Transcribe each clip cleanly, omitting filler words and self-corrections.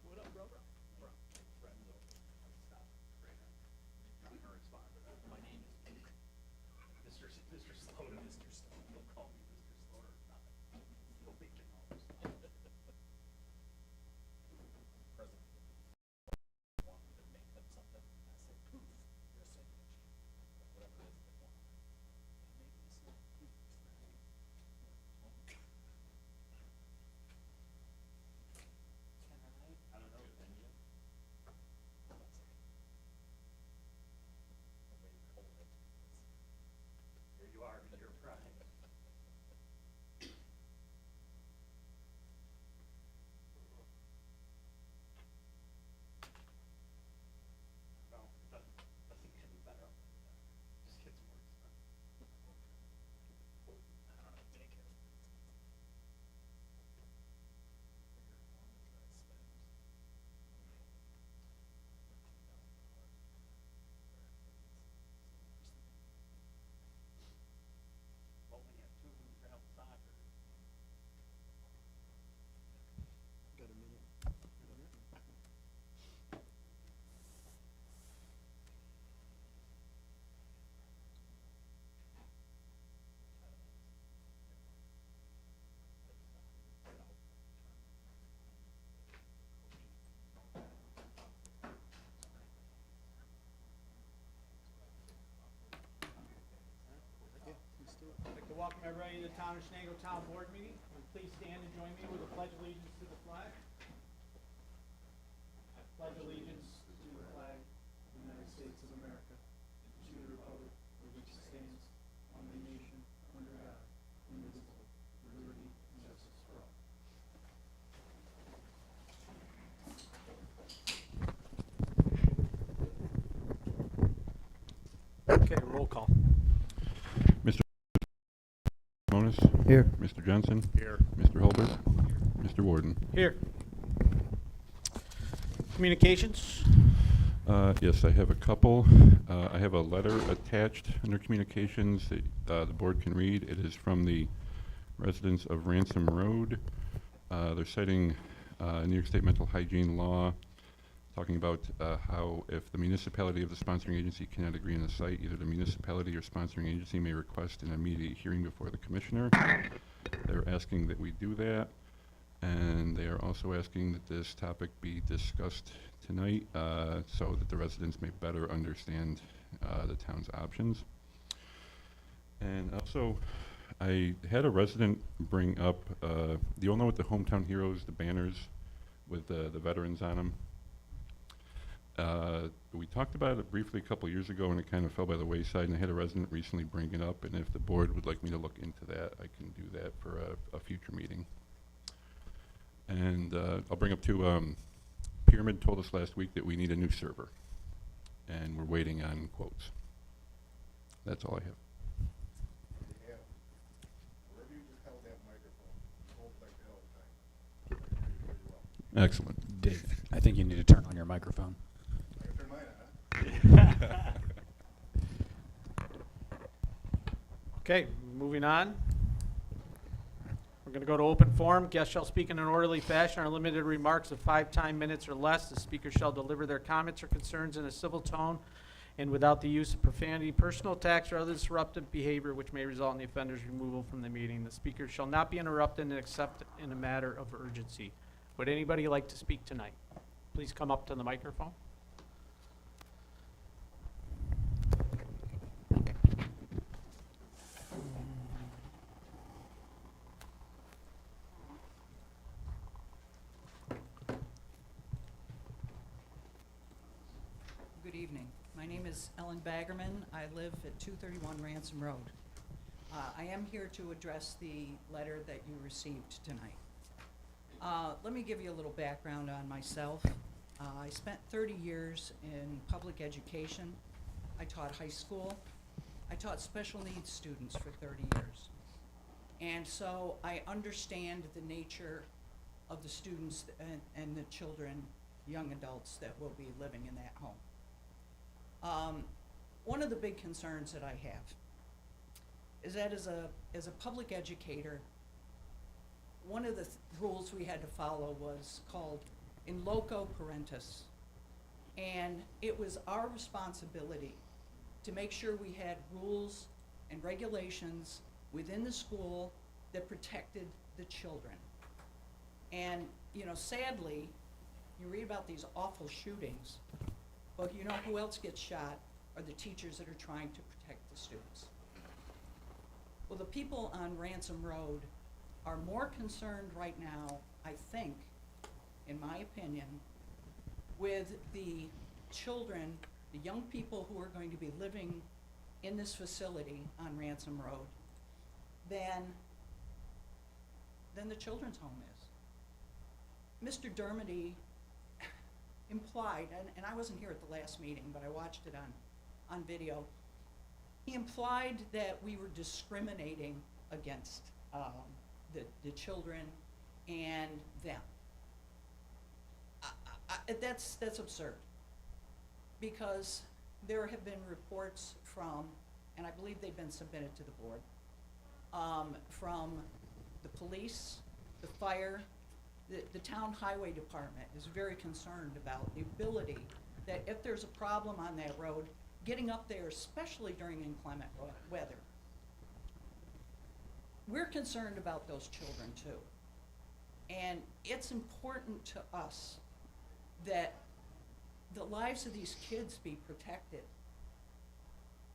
What up, bro? Not gonna respond to that. My name is Mr. Slaughter. Mr. Slaughter. Don't call me Mr. Slaughter. Nothing. You'll make it all. President want me to make them something. I said, poof, your signature. Whatever it is they want. And maybe it's not poof. I don't know, can you? Hold on a second. The way you hold it. Here you are, in your prime. No, it doesn't get any better up there. It just gets more expensive. I don't know, take it. Well, when you have two of them travel soccer. Got a minute. I'd like to welcome everybody to the Town of Shenango Town Board meeting. Please stand and join me with a pledge of allegiance to the flag. I pledge allegiance to the flag of the United States of America, and to the republic for which it stands, one nation, under God, indivisible, with liberty and justice for all. Okay, roll call. Mr. Monis? Here. Mr. Jensen? Here. Mr. Holbert? Mr. Warden? Here. Communications. Yes, I have a couple. I have a letter attached under communications that the board can read. It is from the residents of Ransom Road. They're citing New York State mental hygiene law, talking about how if the municipality of the sponsoring agency cannot agree on the site, either the municipality or sponsoring agency may request an immediate hearing before the commissioner. They're asking that we do that, and they are also asking that this topic be discussed tonight so that the residents may better understand the town's options. And also, I had a resident bring up, you all know what the Hometown Heroes, the banners with the veterans on them? We talked about it briefly a couple years ago, and it kind of fell by the wayside, and I had a resident recently bring it up, and if the board would like me to look into that, I can do that for a future meeting. And I'll bring up too, Pyramid told us last week that we need a new server, and we're waiting on quotes. That's all I have. Yeah. Wherever you just held that microphone, hold it like that all the time. I can hear you pretty well. Excellent. Dave, I think you need to turn on your microphone. I can turn mine on, huh? Okay, moving on. We're going to go to open forum. Guests shall speak in an orderly fashion or limited remarks of 5 time minutes or less. The speaker shall deliver their comments or concerns in a civil tone and without the use of profanity, personal attacks, or other disruptive behavior which may result in the offender's removal from the meeting. The speaker shall not be interrupted except in a matter of urgency. Would anybody like to speak tonight? Please come up to the microphone. Good evening. My name is Ellen Baggerman. I live at 231 Ransom Road. I am here to address the letter that you received tonight. Let me give you a little background on myself. I spent 30 years in public education. I taught high school. I taught special needs students for 30 years. And so I understand the nature of the students and the children, young adults that will be living in that home. One of the big concerns that I have is that as a public educator, one of the rules we had to follow was called in loco parentis. And it was our responsibility to make sure we had rules and regulations within the school that protected the children. And, you know, sadly, you read about these awful shootings, but you know who else gets shot are the teachers that are trying to protect the students. Well, the people on Ransom Road are more concerned right now, I think, in my opinion, with the children, the young people who are going to be living in this facility on Ransom Road than the children's home is. Mr. Dermody implied, and I wasn't here at the last meeting, but I watched it on video. He implied that we were discriminating against the children and them. That's absurd, because there have been reports from, and I believe they've been submitted to the board, from the police, the fire, the town highway department is very concerned about the ability that if there's a problem on that road, getting up there, especially during inclement weather. We're concerned about those children too. And it's important to us that the lives of these kids be protected.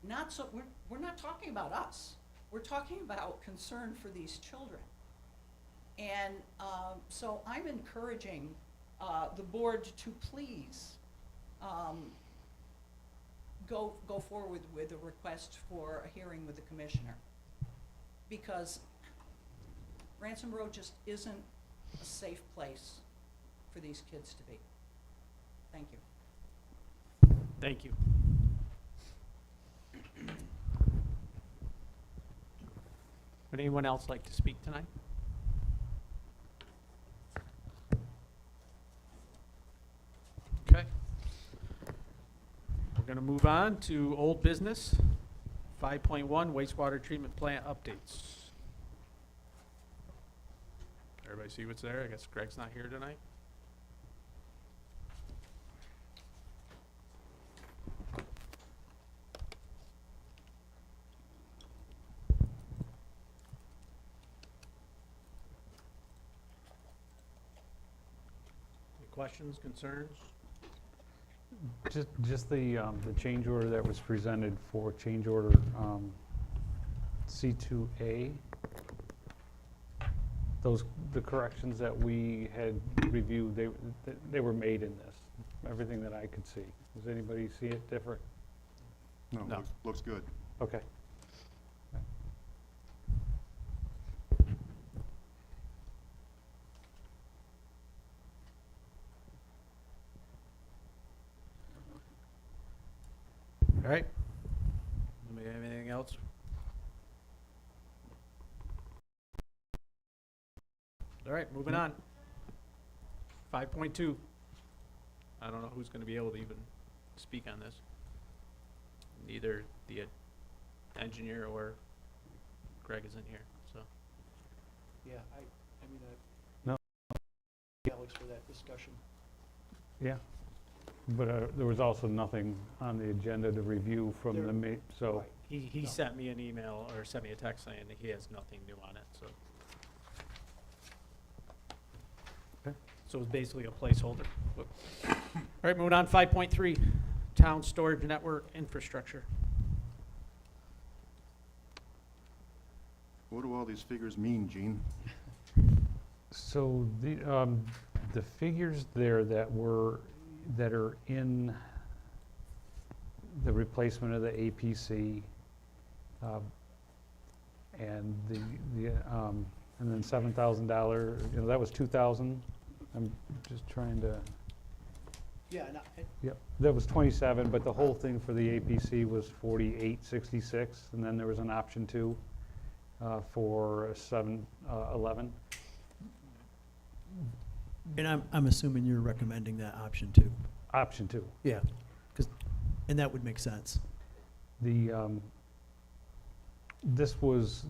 We're not talking about us. We're talking about concern for these children. And so I'm encouraging the board to please go forward with a request for a hearing with the commissioner, because Ransom Road just isn't a safe place for these kids to be. Thank you. Thank you. Would anyone else like to speak tonight? Okay. We're going to move on to old business. 5.1 wastewater treatment plant updates. Everybody see what's there? I guess Greg's not here tonight. Any questions, concerns? Just the change order that was presented for change order C2A. The corrections that we had reviewed, they were made in this, everything that I could see. Does anybody see it different? No. Looks good. Okay. All right. Anybody have anything else? All right, moving on. 5.2. I don't know who's going to be able to even speak on this. Neither the engineer or Greg isn't here, so. Yeah, I mean, No. Alex for that discussion. Yeah. But there was also nothing on the agenda to review from There- the so. Right. He No. sent me an email or sent me a text saying that he has nothing new on it, so. Okay. So it's basically a placeholder. Whoop. All right, moving on, 5.3, town storage network infrastructure. What do all these figures mean, Gene? So the figures there that are in the replacement of the APC, and and then $7,000, that was 2,000. I'm just trying to, Yeah, and yep, that was 27, but the whole thing for the APC was 4866, and then there was an option 2 for 711. and I'm assuming you're recommending that option too. Option 2. Yeah, and that would make sense. The, this was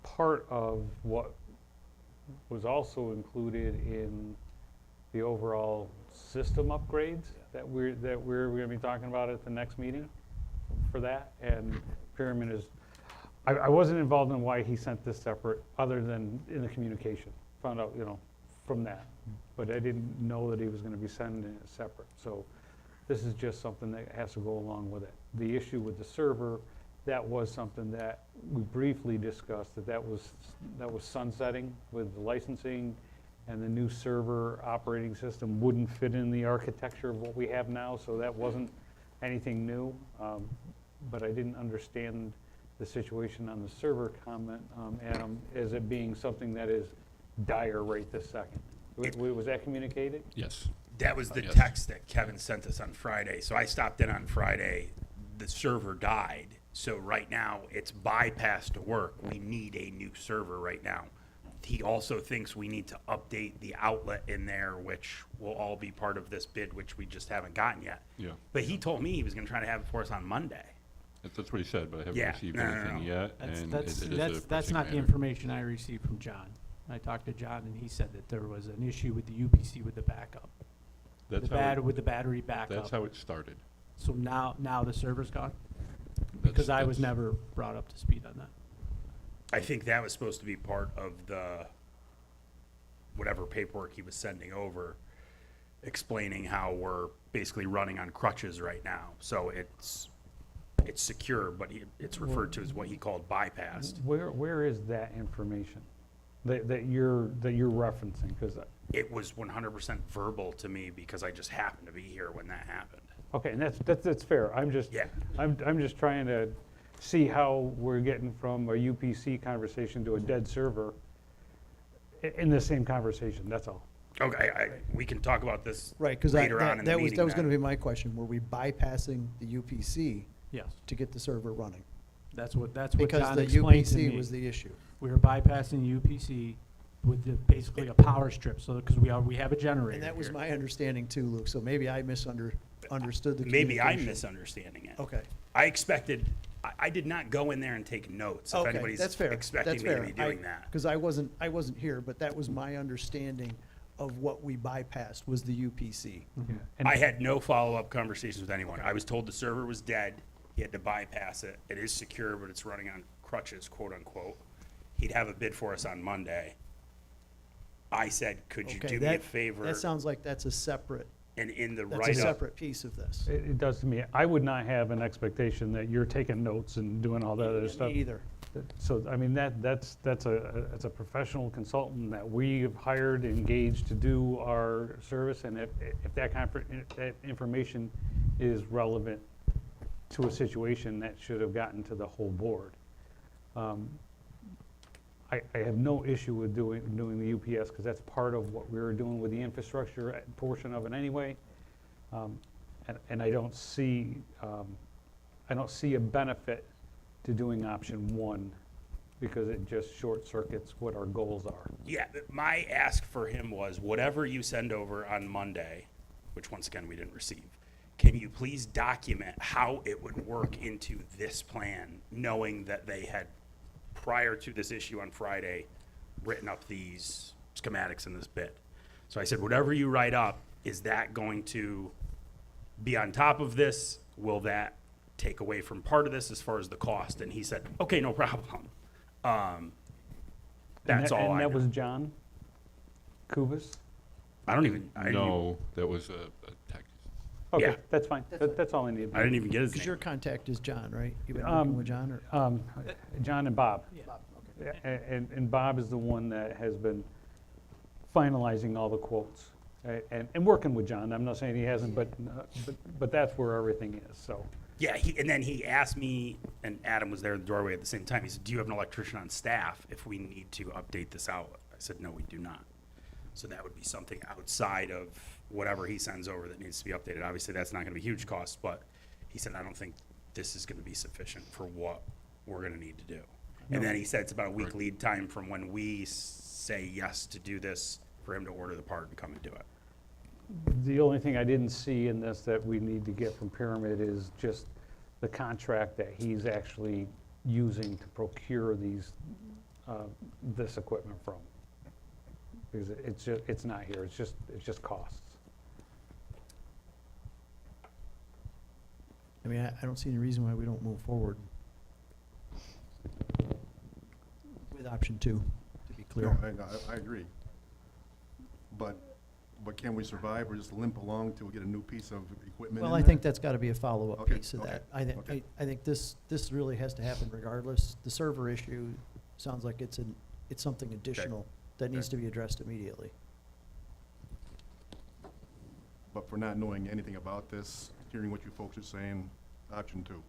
part of what was also included in the overall system upgrades that we're gonna be talking about at the next meeting for that. And Pyramid is, I wasn't involved in why he sent this separate, other than in the communication. Found out, from that. But I didn't know that he was gonna be sending it separate. So this is just something that has to go along with it. The issue with the server, that was something that we briefly discussed, that was sunsetting with the licensing, and the new server operating system wouldn't fit in the architecture of what we have now, so that wasn't anything new. But I didn't understand the situation on the server comment, Adam, as it being something that is dire right this second. Was that communicated? Yes. That was the Yes. text that Kevin sent us on Friday. So I stopped in on Friday. The server died. So right now it's bypassed to work. We need a new server right now. He also thinks we need to update the outlet in there, which will all be part of this bid, which we just haven't gotten yet. Yeah. But he told me he was going to try to have it for us on Monday. That's what he said, but I haven't Yeah, received no, no, anything no. yet, That's, and that's, it is a that's pressing not the matter. information I received from John. I talked to John, and he said that there was an issue with the UPC with the backup. That's The how it- with the battery backup. That's how it started. So now the server's gone? That's- Because I was that's- never brought up to speed on that. I think that was supposed to be part of the whatever paperwork he was sending over, explaining how we're basically running on crutches right now. So it's secure, but it's referred to as what he called bypassed. Where is that information that you're referencing? Because, It was 100% verbal to me because I just happened to be here when that happened. okay, and that's fair. I'm just, Yeah. I'm just trying to see how we're getting from a UPC conversation to a dead server in the same conversation, that's all. Okay, we can talk about this Right, because later on in the that was meeting. going to then. be my question. Were we bypassing the UPC Yes, to get the server running? that's what Because John the explained to UPC me. was the issue. We were bypassing UPC with basically a power strip, so, because we have a generator And that was here. my understanding too, Luke, so maybe I understood the Maybe I'm communication. misunderstanding it. Okay, I expected, I did not go in there and take notes. If okay, anybody's that's fair. expecting me to be doing that. Because I wasn't here, but that was my understanding of what we bypassed was the UPC. And- I had no follow-up conversations with anyone. I was told the server was dead. He had to bypass it. It is secure, but it's running on crutches, quote unquote. He'd have a bid for us on Monday. I said, could you Okay, do me a that- favor? That sounds like that's a separate, And in the that's a write-up, separate piece of this. It does to me. I would not have an expectation that you're taking notes and doing all that other stuff. Me either. So, I mean, that's a professional consultant that we've hired, engaged to do our service, and if that that information is relevant to a situation, that should have gotten to the whole board. I have no issue with doing the UPS, because that's part of what we were doing with the infrastructure portion of it anyway. And I don't see a benefit to doing option one, because it just short circuits what our goals are. yeah, my ask for him was whatever you send over on Monday, which once again we didn't receive, can you please document how it would work into this plan, knowing that they had, prior to this issue on Friday, written up these schematics in this bid. So I said, whatever you write up, is that going to be on top of this? Will that take away from part of this as far as the cost? And he said, okay, no problem. That's all And I that was know. John Kubis? I didn't even No, that was a text. Okay, Yeah. that's fine. That's all I need. I didn't even get his Because your name. contact is John, right? You've been Um, working with John, or? John and Bob. Bob, okay. And Bob is the one that has been finalizing all the quotes and working with John. I'm not saying he hasn't, but that's where everything is, so. Yeah, and then he asked me, and Adam was there in the doorway at the same time. He said, do you have an electrician on staff if we need to update this outlet? I said, no, we do not. So that would be something outside of whatever he sends over that needs to be updated. Obviously, that's not going to be huge cost, but he said, I don't think this is going to be sufficient for what we're going to need to do. And then he said it's about a week lead time from when we say yes to do this for him to order the part and come and do it. The only thing I didn't see in this that we need to get from Pyramid is just the contract that he's actually using to procure this equipment from. because it's not here, it's just costs. I mean, I don't see any reason why we don't move forward with option 2, to be clear. No, I agree. But can we survive or just limp along till we get a new piece of equipment in Well, I there? think that's got to be a follow-up Okay, piece of okay, that. okay. I think this really has to happen regardless. The server issue sounds like it's something additional that needs okay. to be addressed immediately. But for not knowing anything about this, hearing what you folks are saying, option 2.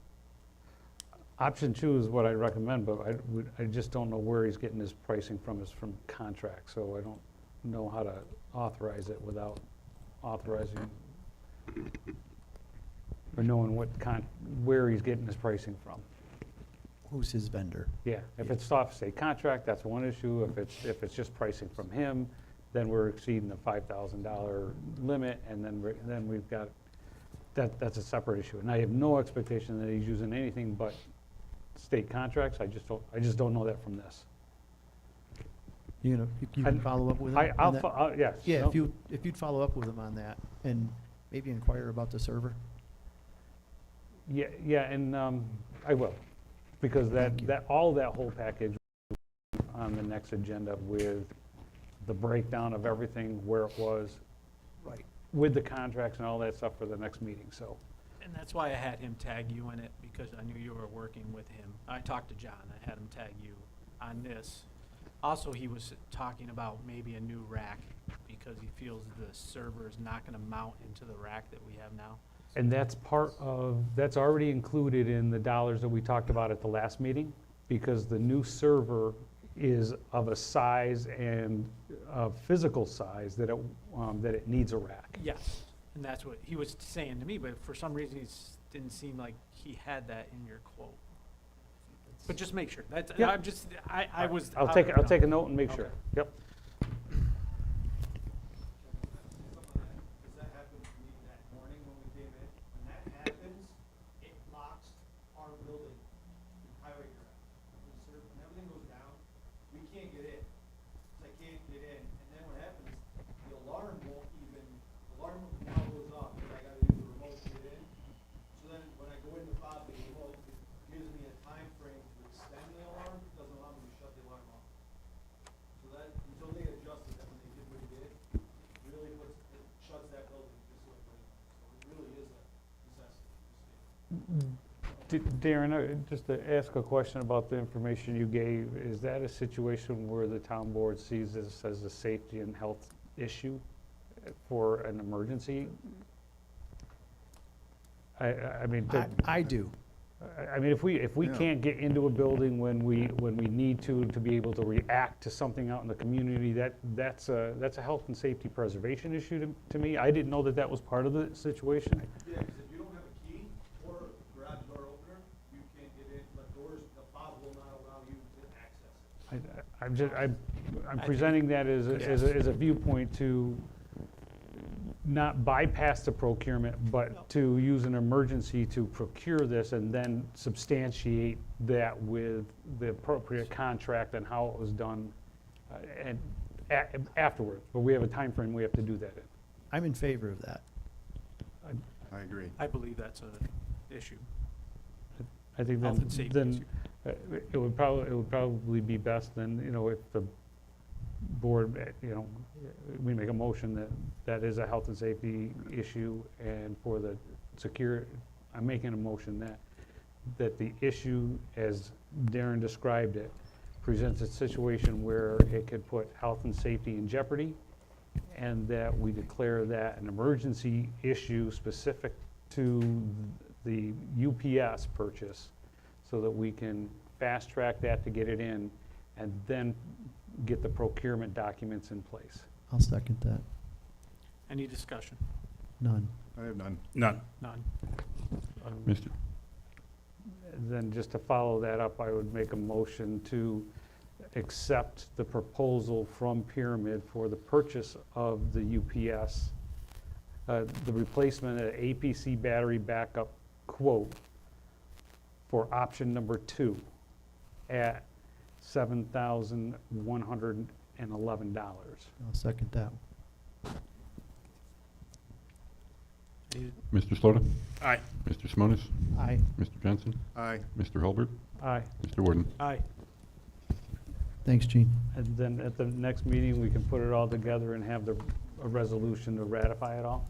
Option 2 is what I recommend, but I just don't know where he's getting his pricing from, is from contract, so I don't know how to authorize it without authorizing or knowing where he's getting his pricing from. Who's his vendor? Yeah, if it's off state contract, that's one issue. If it's just pricing from him, then we're exceeding the $5,000 limit, and then we've got, that's a separate issue. And I have no expectation that he's using anything but state contracts. I just don't know that from this. You can follow up with him? on that? Yes. Yeah, no, if you'd follow up with him on that and maybe inquire about the server. Yeah, and I will, because Thank you. all that whole package on the next agenda with the breakdown of everything, where it was, Right. with the contracts and all that stuff for the next meeting, so. And that's why I had him tag you in it, because I knew you were working with him. I talked to John, I had him tag you on this. Also, he was talking about maybe a new rack, because he feels the server is not gonna mount into the rack that we have now. And that's that's already included in the dollars that we talked about at the last meeting, because the new server is of a size and a physical size that it needs a rack. Yes, and that's what he was saying to me, but for some reason, it didn't seem like he had that in your quote. But just make sure, that's, Yeah. I'm just, I was. I'll take a note and make sure. Okay. Yep. Because that happened to me that morning when we came in. When that happens, it locks our building, highway garage. When everything goes down, we can't get in. 'Cause I can't get in. And then what happens, the alarm now goes off, because I gotta use the remote to get in. So then when I go in the fob, the remote, it gives me a time frame to extend the alarm, it doesn't allow me to shut the alarm off. So that, until they adjusted that when they did what they did, really shuts that building just like that. So it really is a necessity. Darren, just to ask a question about the information you gave, is that a situation where the town board sees this as a safety and health issue for an emergency? I mean, I do. I mean, if we Yeah. can't get into a building when we need to be able to react to something out in the community, that's a health and safety preservation issue to me. I didn't know that was part of the situation. Yeah, because if you don't have a key or a garage door opener, you can't get in, the fob will not allow you to access it. I'm presenting that as a viewpoint to not bypass the procurement, but to use an emergency to procure this and then substantiate that with the appropriate contract and how it was done and afterward. But we have a time frame we have to do that in. I'm in favor of that. I agree. I believe that's an issue. I think Health and safety then it would probably be best then, if the board, we make a motion that is a health and safety issue, and for the I'm making a motion that the issue, as Darren described it, presents a situation where it could put health and safety in jeopardy, and that we declare that an emergency issue specific to the UPS purchase, so that we can fast track that to get it in, and then get the procurement documents in place. I'll second that. Any discussion? None. I have none. None. None. Mr. Then just to follow that up, I would make a motion to accept the proposal from Pyramid for the purchase of the UPS, the replacement of APC battery backup quote for option number 2 at $7,100 I'll second that. Mr. Slota? Aye. Mr. Simonis? Aye. Mr. Jensen? Aye. Mr. Hulbert? Aye. Mr. Warden? Aye. Thanks, Gene. And then at the next meeting, we can put it all together and have a resolution to ratify it all?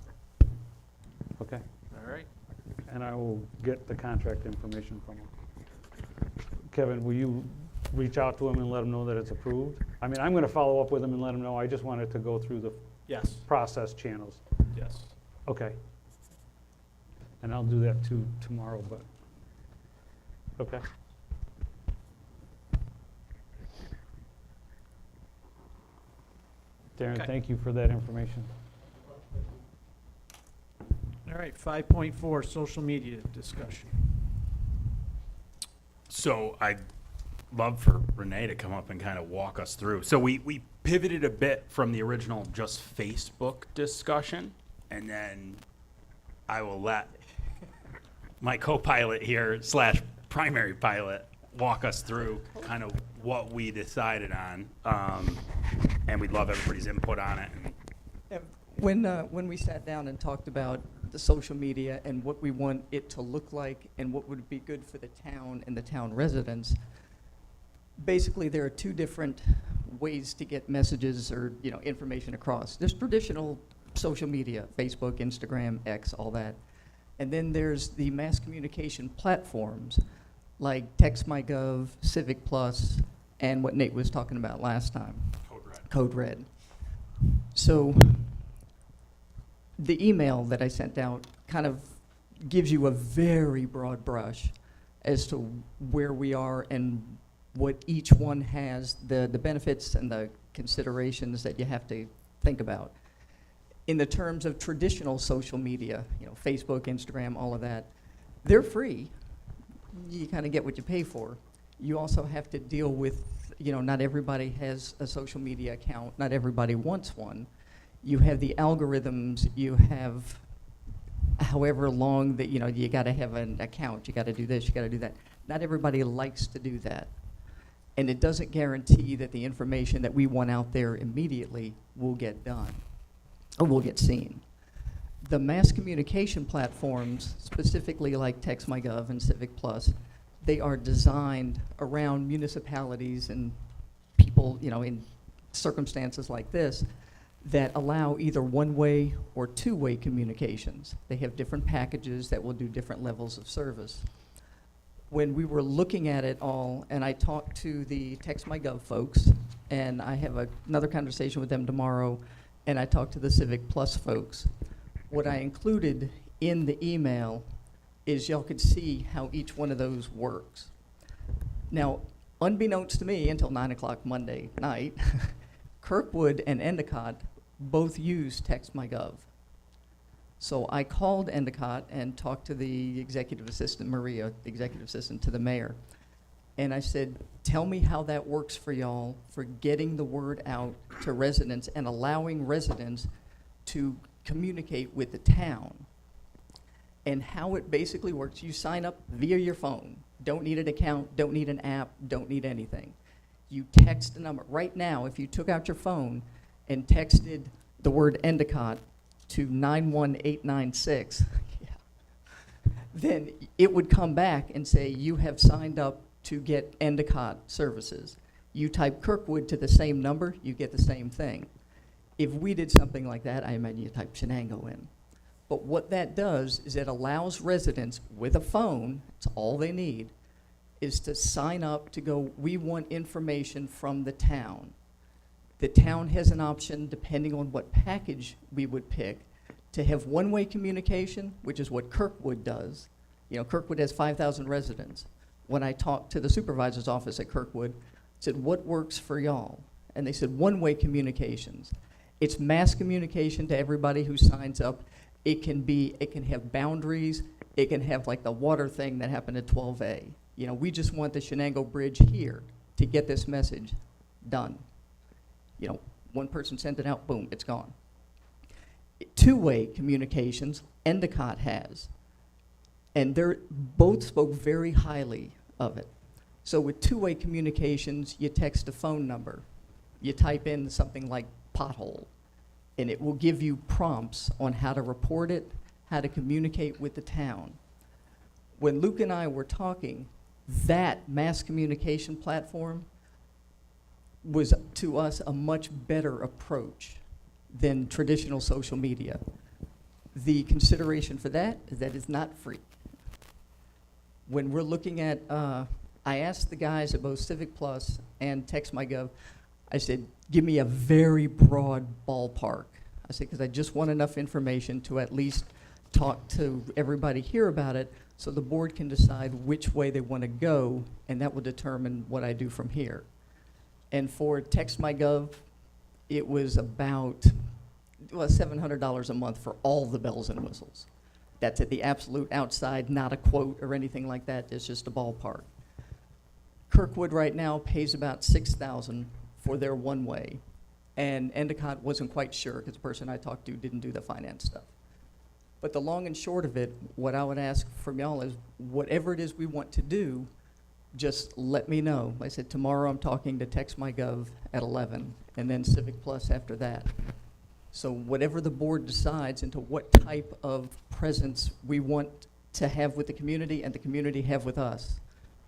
Okay, All right. and I will get the contract information from him. Kevin, will you reach out to him and let him know that it's approved? I mean, I'm gonna follow up with him and let him know, I just wanted to go through the Yes, process channels. yes. Okay. And I'll do that too tomorrow, but, okay. Darren, Okay. thank you for that information. All right, 5.4, social media discussion. So I'd love for Renee to come up and kind of walk us through. So we pivoted a bit from the original just Facebook discussion, and then I will let my co-pilot here slash primary pilot walk us through kind of what we decided on. And we'd love everybody's input on it. When we sat down and talked about the social media and what we want it to look like and what would be good for the town and the town residents, basically there are two different ways to get messages or, you know, information across. There's traditional social media, Facebook, Instagram, X, all that. And then there's the mass communication platforms like TextMyGov, Civic Plus, and what Nate was talking about last time. Code Red. So the email that I sent out kind of gives you a very broad brush as to where we are and what each one has, the benefits and the considerations that you have to think about. In the terms of traditional social media, you know, Facebook, Instagram, all of that, they're free. You kind of get what you pay for. You also have to deal with, you know, not everybody has a social media account. Not everybody wants one. You have the algorithms. You have however long that, you know, you got to have an account. You got to do this. You got to do that. Not everybody likes to do that. And it doesn't guarantee that the information that we want out there immediately will get done or will get seen. The mass communication platforms, specifically like TextMyGov and Civic Plus, they are designed around municipalities and people, you know, in circumstances like this that allow either one-way or two-way communications. They have different packages that will do different levels of service. When we were looking at it all, and I talked to the TextMyGov folks, and I have another conversation with them tomorrow, and I talked to the Civic Plus folks, what I included in the email is y'all could see how each one of those works. Now, unbeknownst to me until 9 o'clock Monday night, Kirkwood and Endicott both use TextMyGov. So I called Endicott and talked to the executive assistant, Maria, the executive assistant to the mayor. And I said, tell me how that works for y'all for getting the word out to residents and allowing residents to communicate with the town. And how it basically works, you sign up via your phone. Don't need an account, don't need an app, don't need anything. You text a number. Right now, if you took out your phone and texted the word Endicott to 91896, then it would come back and say you have signed up to get Endicott services. You type Kirkwood to the same number, you get the same thing. If we did something like that, I imagine you type Shenango in. But what that does is it allows residents with a phone, it's all they need, is to sign up to go, we want information from the town. The town has an option, depending on what package we would pick, to have one-way communication, which is what Kirkwood does. You know, Kirkwood has 5,000 residents. When I talked to the supervisor's office at Kirkwood, I said, what works for y'all? And they said, one-way communications. It's mass communication to everybody who signs up. It can have boundaries. It can have like the water thing that happened at 12A. You know, we just want the Shenango Bridge here to get this message done. You know, one person sent it out, boom, it's gone. Two-way communications, Endicott has. And they both spoke very highly of it. So with two-way communications, you text a phone number. you type in something like pothole, and it will give you prompts on how to report it, how to communicate with the town. When Luke and I were talking, that mass communication platform was, to us, a much better approach than traditional social media. The consideration for that is that it's not free. When we're looking at, I asked the guys at both Civic Plus and TextMyGov, I said, give me a very broad ballpark. I said, because I just want enough information to at least talk to everybody here about it, so the board can decide which way they want to go, and that will determine what I do from here. And for TextMyGov, it was about, well, $700 a month for all the bells and whistles. That's at the absolute outside, not a quote or anything like that, it's just a ballpark. Kirkwood right now pays about $6,000 for their one-way, and Endicott wasn't quite sure, because the person I talked to didn't do the finance stuff. But the long and short of it, what I would ask from y'all is, whatever it is we want to do, just let me know. I said, tomorrow I'm talking to TextMyGov at 11, and then Civic Plus after that. So whatever the board decides into what type of presence we want to have with the community and the community have with us,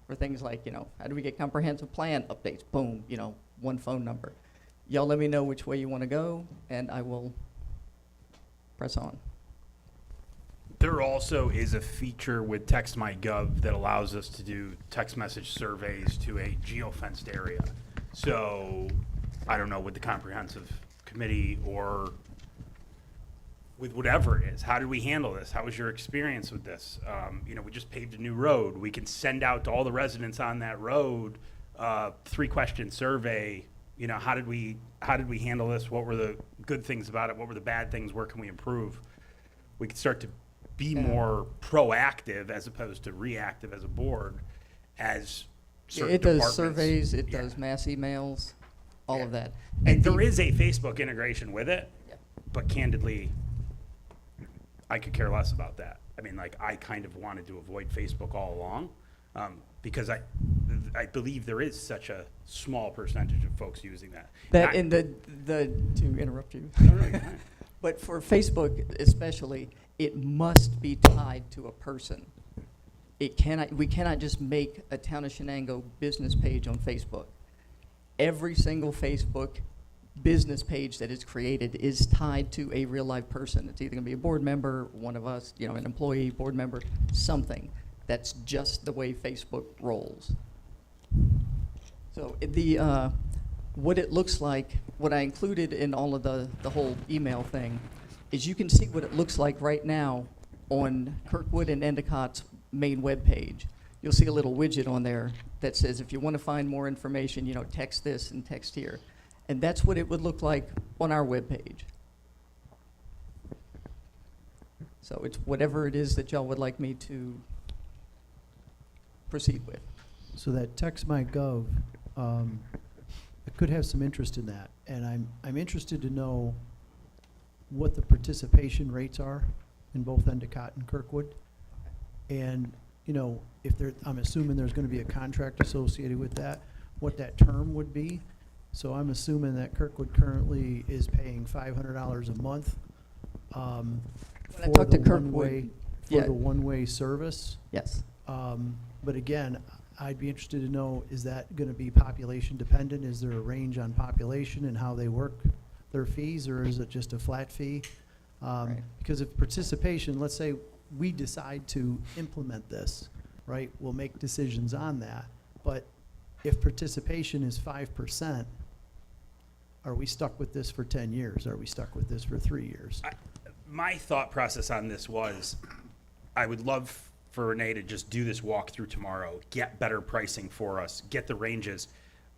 for things like, you know, how do we get comprehensive plan updates? Boom, you know, one phone number. Y'all let me know which way you want to go, and I will press on. There also is a feature with TextMyGov that allows us to do text message surveys to a geofenced area. So, I don't know, with the comprehensive committee or with whatever it is, how did we handle this? How was your experience with this? You know, we just paved a new road. We can send out to all the residents on that road, 3-question survey. You know, how did we handle this? What were the good things about it? What were the bad things? Where can we improve? We could start to be more proactive as opposed to reactive as a board, as certain It does departments. surveys, it Yeah. does mass emails, all of that. And the- there is a Facebook integration with it, Yep. but candidly, I could care less about that. I mean, like, I kind of wanted to avoid Facebook all along, because I believe there is such a small percentage of folks using that. That, And and to interrupt you. No, no, you're fine. But for Facebook especially, it must be tied to a person. We cannot just make a Town of Shenango business page on Facebook. Every single Facebook business page that is created is tied to a real live person. It's either gonna be a board member, one of us, you know, an employee, board member, something. That's just the way Facebook rolls. So what it looks like, what I included in all of the whole email thing, is you can see what it looks like right now on Kirkwood and Endicott's main webpage. You'll see a little widget on there that says, if you want to find more information, you know, text this and text here. And that's what it would look like on our webpage. So it's whatever it is that y'all would like me to proceed with. So that TextMyGov, I could have some interest in that, and I'm interested to know what the participation rates are in both Endicott and Kirkwood. And, you know, I'm assuming there's gonna be a contract associated with that, what that term would be. So I'm assuming that Kirkwood currently is paying $500 a month, When I for talked to the Kirkwood, one-way, yeah. for the one-way service. Yes. But again, I'd be interested to know, is that gonna be population dependent? Is there a range on population and how they work their fees, or is it just a flat fee? Right. Because if participation, let's say we decide to implement this, right? We'll make decisions on that. But if participation is 5%, are we stuck with this for 10 years? Are we stuck with this for 3 years? My thought process on this was, I would love for Renee to just do this walkthrough tomorrow, get better pricing for us, get the ranges.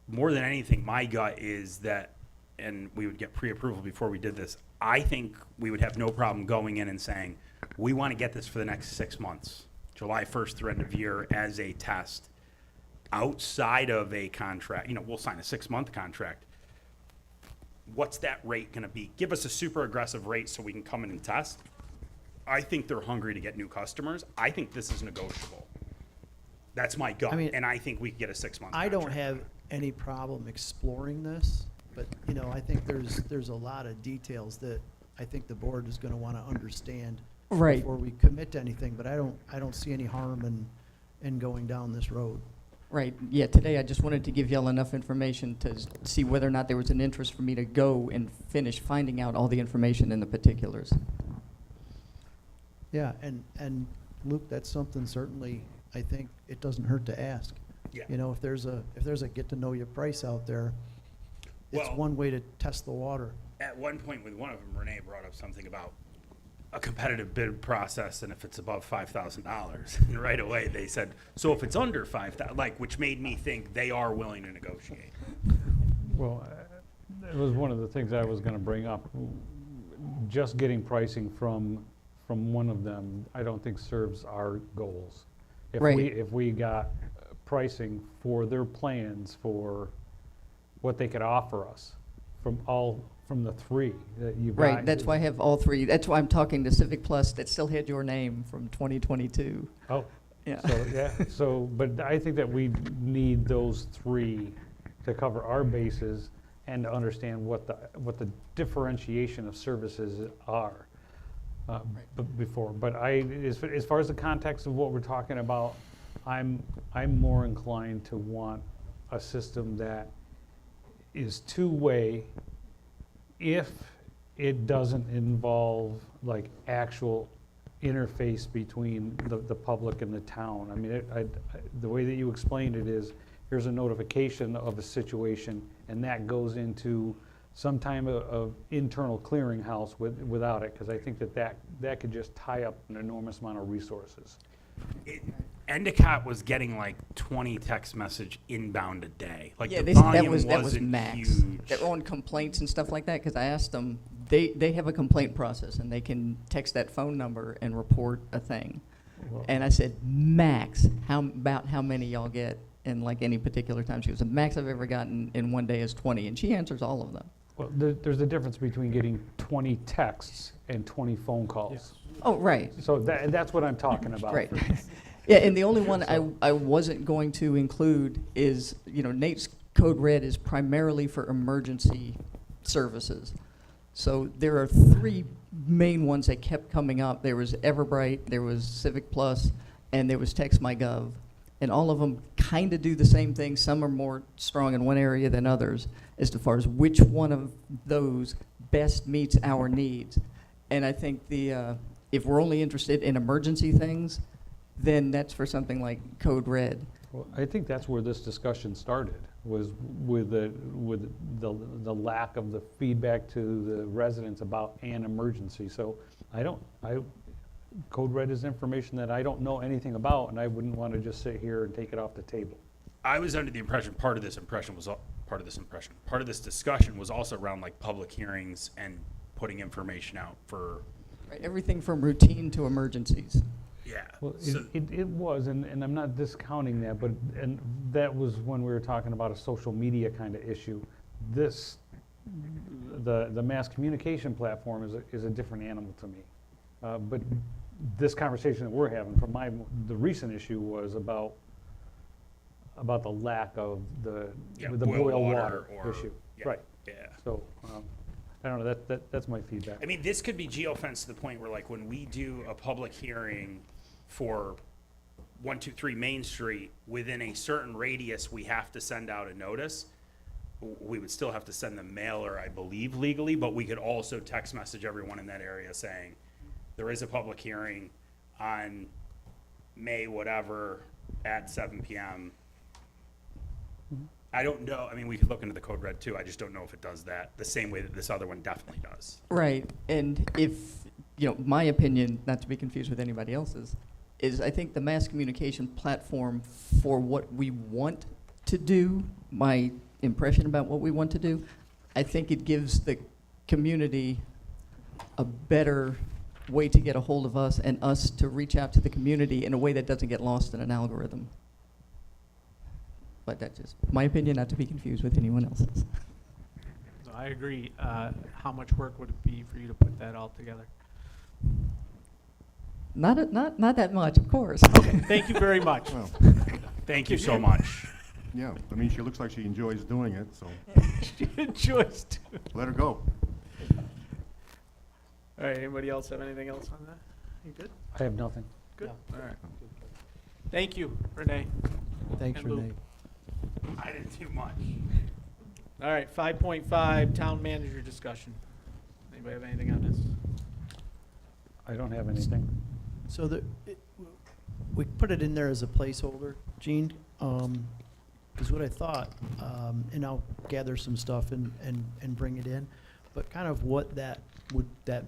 More than anything, my gut is that, and we would get pre-approval before we did this, I think we would have no problem going in and saying, we want to get this for the next 6 months, July 1st through end of year, as a test. Outside of a contract, you know, we'll sign a 6-month contract. What's that rate going to be? Give us a super aggressive rate so we can come in and test. I think they're hungry to get new customers. I think this is negotiable. That's my gut, I mean, and I think we could get a 6-month I don't contract. have any problem exploring this, But, you know, I think there's a lot of details that I think the board is gonna wanna understand Right. before we commit to anything, but I don't see any harm in going down this road. Right, yeah, today I just wanted to give y'all enough information to see whether or not there was an interest for me to go and finish finding out all the information in the particulars. Yeah, and Luke, that's something certainly, I think it doesn't hurt to ask. Yeah. You know, if there's a get-to-know-you price out there, it's Well- one way to test the water. At one point with one of them, Renee brought up something about a competitive bid process, and if it's above $5,000, and right away they said, so if it's under 5,000, like, which made me think they are willing to negotiate. Well, it was one of the things I was gonna bring up. Just getting pricing from one of them, I don't think serves our goals. Right. If we got pricing for their plans for what they could offer us from the three that you've got. Right, that's why I have all three. That's why I'm talking to Civic Plus that still had your name from 2022. Oh, Yeah. so, yeah, so, but I think that we need those three to cover our bases and to understand what the differentiation of services are before. But as far as the context of what we're talking about, I'm more inclined to want a system that is two-way if it doesn't involve like actual interface between the public and the town. I mean, the way that you explained it is, here's a notification of a situation, and that goes into some type of internal clearinghouse without it, because I think that could just tie up an enormous amount of resources. Endicott was getting like 20 text message inbound a day. Like Yeah, the they said volume that was wasn't max. huge. They're on complaints and stuff like that, because I asked them, they have a complaint process, and they can text that phone number and report a thing. Well- And I said, max, about how many y'all get in like any particular time? She goes, the max I've ever gotten in one day is 20, and she answers all of them. Well, there's a difference between getting 20 texts and 20 phone calls. Oh, right, So that's what I'm talking about. right. Yeah, and the only one I wasn't going to include is, you know, Nate's Code Red is primarily for emergency services. So there are three main ones that kept coming up. There was Everbright, there was Civic Plus, and there was TextMyGov. And all of them kind of do the same thing. Some are more strong in one area than others as far as which one of those best meets our needs. And I think if we're only interested in emergency things, then that's for something like Code Red. Well, I think that's where this discussion started, was with the lack of the feedback to the residents about an emergency. So Code Red is information that I don't know anything about, and I wouldn't want to just sit here and take it off the table. I was under the impression part of this discussion was also around like public hearings and putting information out for, Right, everything from routine to emergencies. yeah. Well, So- it was, and I'm not discounting that, but, and that was when we were talking about a social media kind of issue. The mass communication platform is a different animal to me. But this conversation that we're having, the recent issue was about the lack of the Yeah, boil water or- issue. yeah, Right, Yeah. so, I don't know, that's my feedback. I mean, this could be geofence to the point where, like, when we do a public hearing for 123 Main Street, within a certain radius, we have to send out a notice. We would still have to send the mailer, I believe, legally, but we could also text message everyone in that area saying, there is a public hearing on May whatever at 7 PM. I don't know, I mean, we could look into the Code Red too, I just don't know if it does that, the same way that this other one definitely does. Right, and if, you know, my opinion, not to be confused with anybody else's, is I think the mass communication platform for what we want to do, my impression about what we want to do, I think it gives the community a better way to get a hold of us and us to reach out to the community in a way that doesn't get lost in an algorithm. But that's just my opinion, not to be confused with anyone else's. So I agree. How much work would it be for you to put that all together? Not that much, of course. Okay, thank you very much. Thank you so much. Yeah, I mean, she looks like she enjoys doing it, so She enjoys doing. let her go. All right, anybody else have anything else on that? You good? I have nothing. Good, all right. Thank you, Renee. Thanks, And Lou. Renee. I didn't do much. All right, 5.5, town manager discussion. Anybody have anything on this? I don't have anything. So we put it in there as a placeholder, Gene, because what I thought, and I'll gather some stuff and bring it in, but kind of what that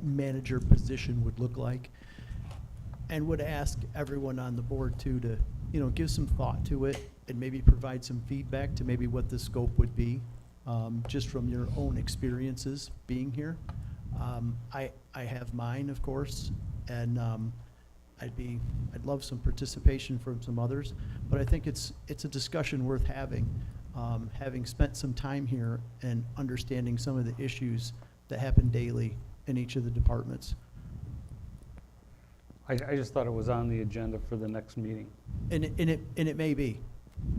manager position would look like. And would ask everyone on the board too to, give some thought to it and maybe provide some feedback to maybe what the scope would be, just from your own experiences being here. I have mine, of course, and I'd love some participation from some others, but I think it's a discussion worth having, having spent some time here and understanding some of the issues that happen daily in each of the departments. I just thought it was on the agenda for the next meeting. And it may be,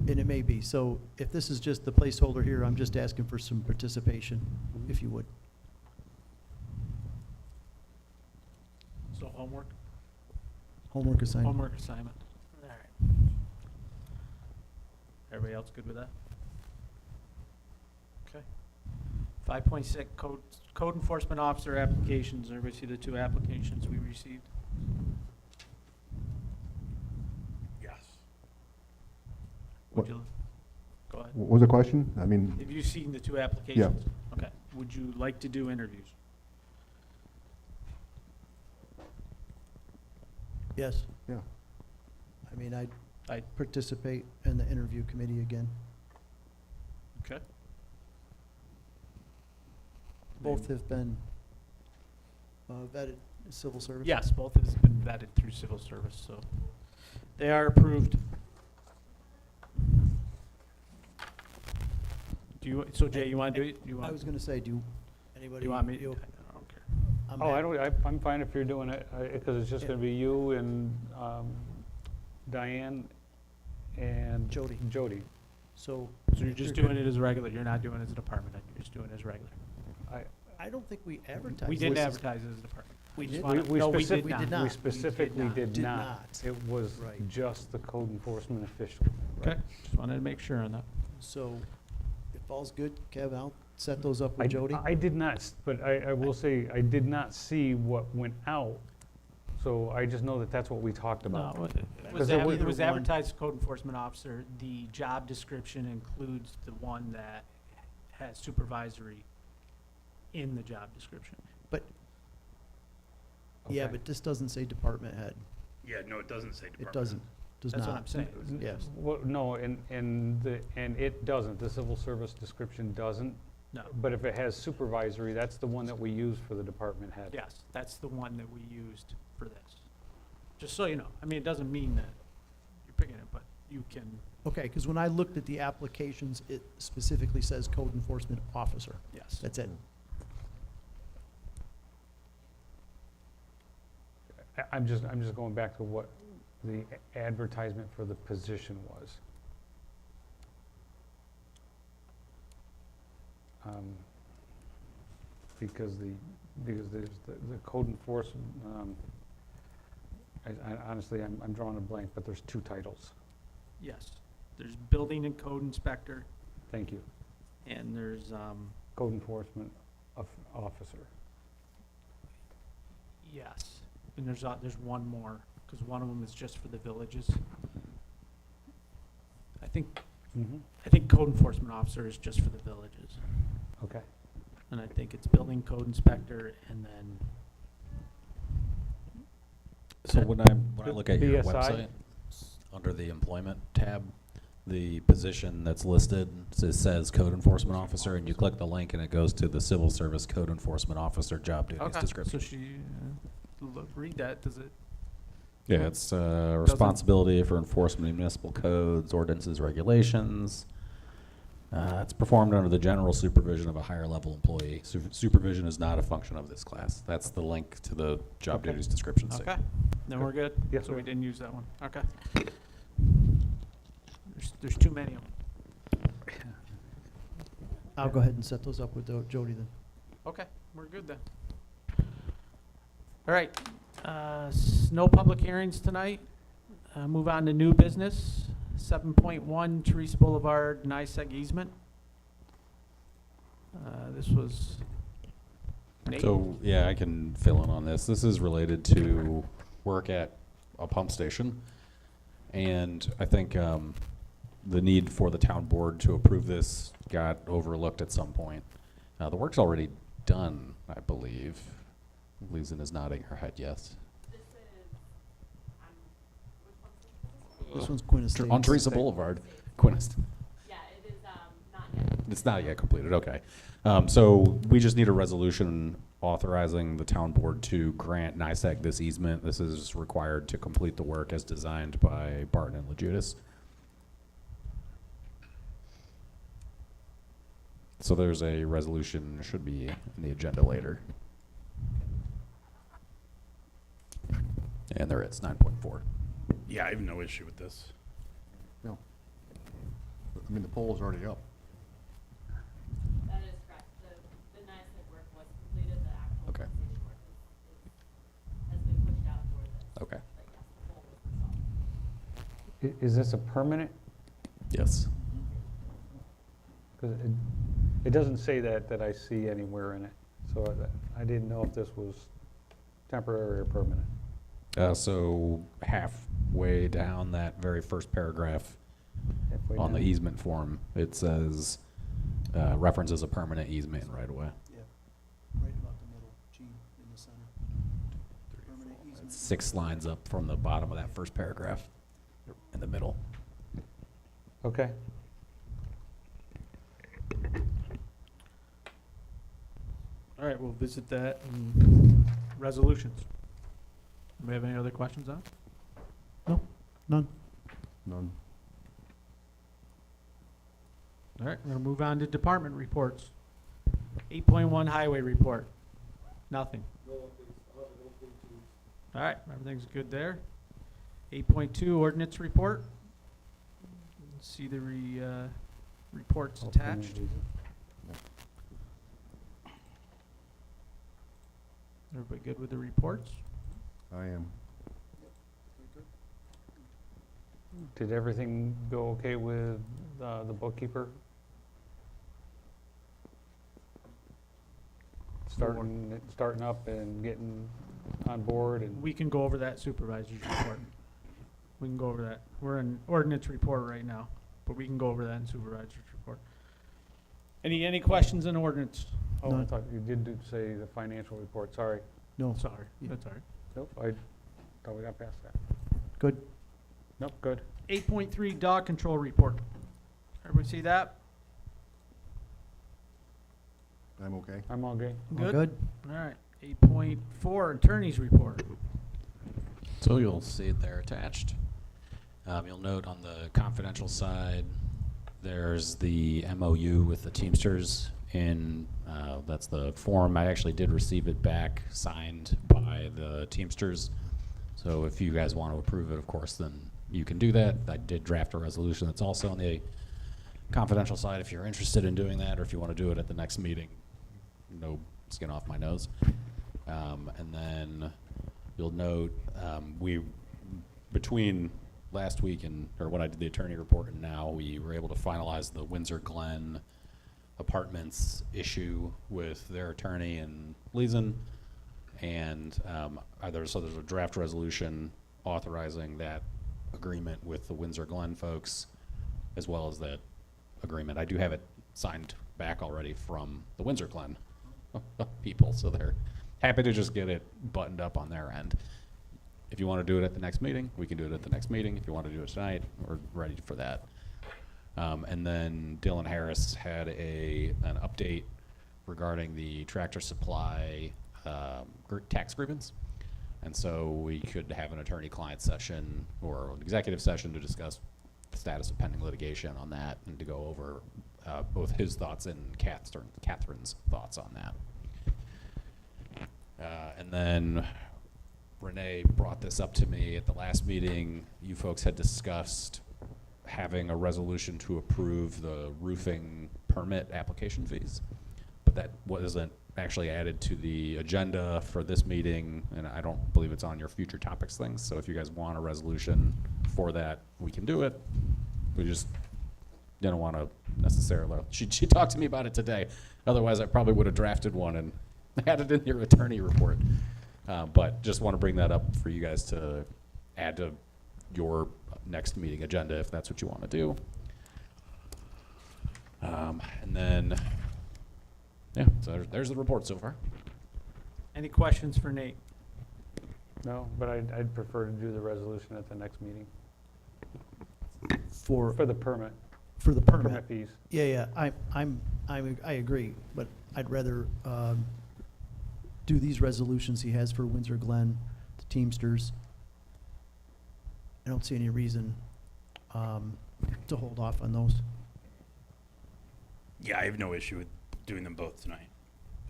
and it may be. So if this is just the placeholder here, I'm just asking for some participation, if you would. So homework? Homework assignment. Homework assignment. All right. Everybody else good with that? Okay. 5.6, code enforcement officer applications. Everybody see the 2 applications we received? Yes. Would you, go ahead. What was the question? I mean, Have you seen the 2 applications? Okay. Would you like to do interviews? Yes. yeah. I mean, I'd I'd- participate in the interview committee again. Okay. Both have been vetted as civil service. Yes, both have been vetted through civil service, so they are approved. Do you, so Jay, you want to do it? You I want, was gonna say, do anybody? you want me? you- I don't care. I'm Oh, happy. I'm fine if you're doing it, because it's just Yeah. gonna be you and Diane and Jody. Jody. So. So you're just doing it as regular, you're not doing it as a department head, you're just doing it as regular? I don't think we advertised. We didn't this. advertise it as a department. We just did? wanna- We no, we specific- did not. We did not. We specifically did Did not. not. It was Right. just the code enforcement official. Okay, just wanted to make sure on that. So if all's good, Kevin, I'll set those up I- with Jody. I did not, but I will say, I did not see what went out, so I just know that that's what we talked about. No, it Because was there ad- was it was one- advertised code enforcement officer. The job description includes the one that has supervisory in the job description. But, yeah, Okay. but this doesn't say department head. Yeah, no, it doesn't say department. It doesn't, does not. That's what I'm saying. Yes. Well, no, and it doesn't, the civil service description doesn't, No, but if it has supervisory, that's the one that we use for the department head. yes, that's the one that we used for this. Just so you know, I mean, it doesn't mean that you're picking it, but you can, Okay, because when I looked at the applications, it specifically says code enforcement officer. yes. That's it. I'm just going back to what the advertisement for the position was. Because there's the code enforcement, honestly, I'm drawing a blank, but there's 2 titles. Yes. There's building and code inspector, Thank you. and there's, Code enforcement officer. yes. And there's one more, because one of them is just for the villages. I think code enforcement officer is just for the villages. Okay. And I think it's building code inspector and then, So when I look at your BSI? website, under the employment tab, the position that's listed says code enforcement officer, and you click the link and it goes to the civil service code enforcement officer job duties okay, so description. she, read that, does it? Yeah, it's responsibility for enforcement of municipal codes, ordinances, regulations. It's performed under the general supervision of a higher level employee. Supervision is not a function of this class. That's the link to the job Okay. duties description Okay, statement. then we're good? Yes, So we sir. didn't use that one, okay. There's too many of them. I'll go ahead and set those up with Jody then. Okay, we're good then. All right, no public hearings tonight. Move on to new business. 7.1 Teresa Boulevard, NICEAG easement. This was Nate. So, yeah, I can fill in on this. This is related to work at a pump station. And I think the need for the town board to approve this got overlooked at some point. The work's already done, I believe. Leeson is nodding her head yes. This one's Quinn Estates. On Teresa Boulevard, Quinnist. Yeah, it is not yet. It's not yet completed, okay. So we just need a resolution authorizing the town board to grant NICEAG this easement. This is required to complete the work as designed by Barton and Lejudas. So there's a resolution, should be in the agenda later. And there is, 9.4. Yeah, I have no issue with this. No. I mean, the pole's already up. That is correct. The NICEAG work was completed, the actual Okay. station work has been pushed out for this. Okay. But yes, the pole was installed. Is this a permanent? Yes. Because it doesn't say that I see anywhere in it. So I didn't know if this was temporary or permanent. So halfway down that very first paragraph Halfway on the down. easement form, it says, references a permanent easement right away. Yeah, right about the middle, G in the center. Permanent easement. 6 lines up from the bottom of that first paragraph, in the middle. Okay. All right, we'll visit that in resolutions. Do we have any other questions on it? None. None. All right, we're gonna move on to department reports. 8.1 highway report. Nothing. All right, everything's good there. 8.2 ordinance report. See the reports attached. Everybody good with the reports? I am. Did everything go okay with the bookkeeper? Starting up and getting on board and, We can go over that supervisor's report. We can go over that. We're in ordinance report right now, but we can go over that in supervisor's report. Any questions in ordinance? oh, I None. thought you did say the financial report, sorry. No, Sorry, Yeah. that's all right. Nope, I thought we got past that. good. Nope, good. 8.3 dog control report. Everybody see that? I'm okay. I'm all good. All good? All right. 8.4 attorney's report. So you'll see it there attached. You'll note on the confidential side, there's the MOU with the Teamsters in, that's the form. I actually did receive it back, signed by the Teamsters. So if you guys want to approve it, of course, then you can do that. I did draft a resolution that's also on the confidential side if you're interested in doing that, or if you want to do it at the next meeting. No skin off my nose. And then you'll note, between last week or when I did the attorney report and now, we were able to finalize the Windsor Glen Apartments issue with their attorney and Leeson. And there's a draft resolution authorizing that agreement with the Windsor Glen folks, as well as that agreement. I do have it signed back already from the Windsor Glen people, so they're happy to just get it buttoned up on their end. If you want to do it at the next meeting, we can do it at the next meeting. If you want to do it tonight, we're ready for that. And then Dylan Harris had an update regarding the Tractor Supply tax grievance. And so we could have an attorney-client session or an executive session to discuss the status of pending litigation on that and to go over both his thoughts and Catherine's thoughts on that. And then Renee brought this up to me at the last meeting. You folks had discussed having a resolution to approve the roofing permit application fees. But that wasn't actually added to the agenda for this meeting, and I don't believe it's on your future topics things. So if you guys want a resolution for that, we can do it. We just didn't want to necessarily. She talked to me about it today. Otherwise, I probably would have drafted one and had it in your attorney report. But just want to bring that up for you guys to add to your next meeting agenda if that's what you want to do. And then, yeah, so there's the report so far. Any questions for Nate? No, but I'd prefer to do the resolution at the next meeting For for the permit permit. fees. Yeah, I agree, but I'd rather do these resolutions he has for Windsor Glen, the Teamsters. I don't see any reason to hold off on those. Yeah, I have no issue with doing them both tonight,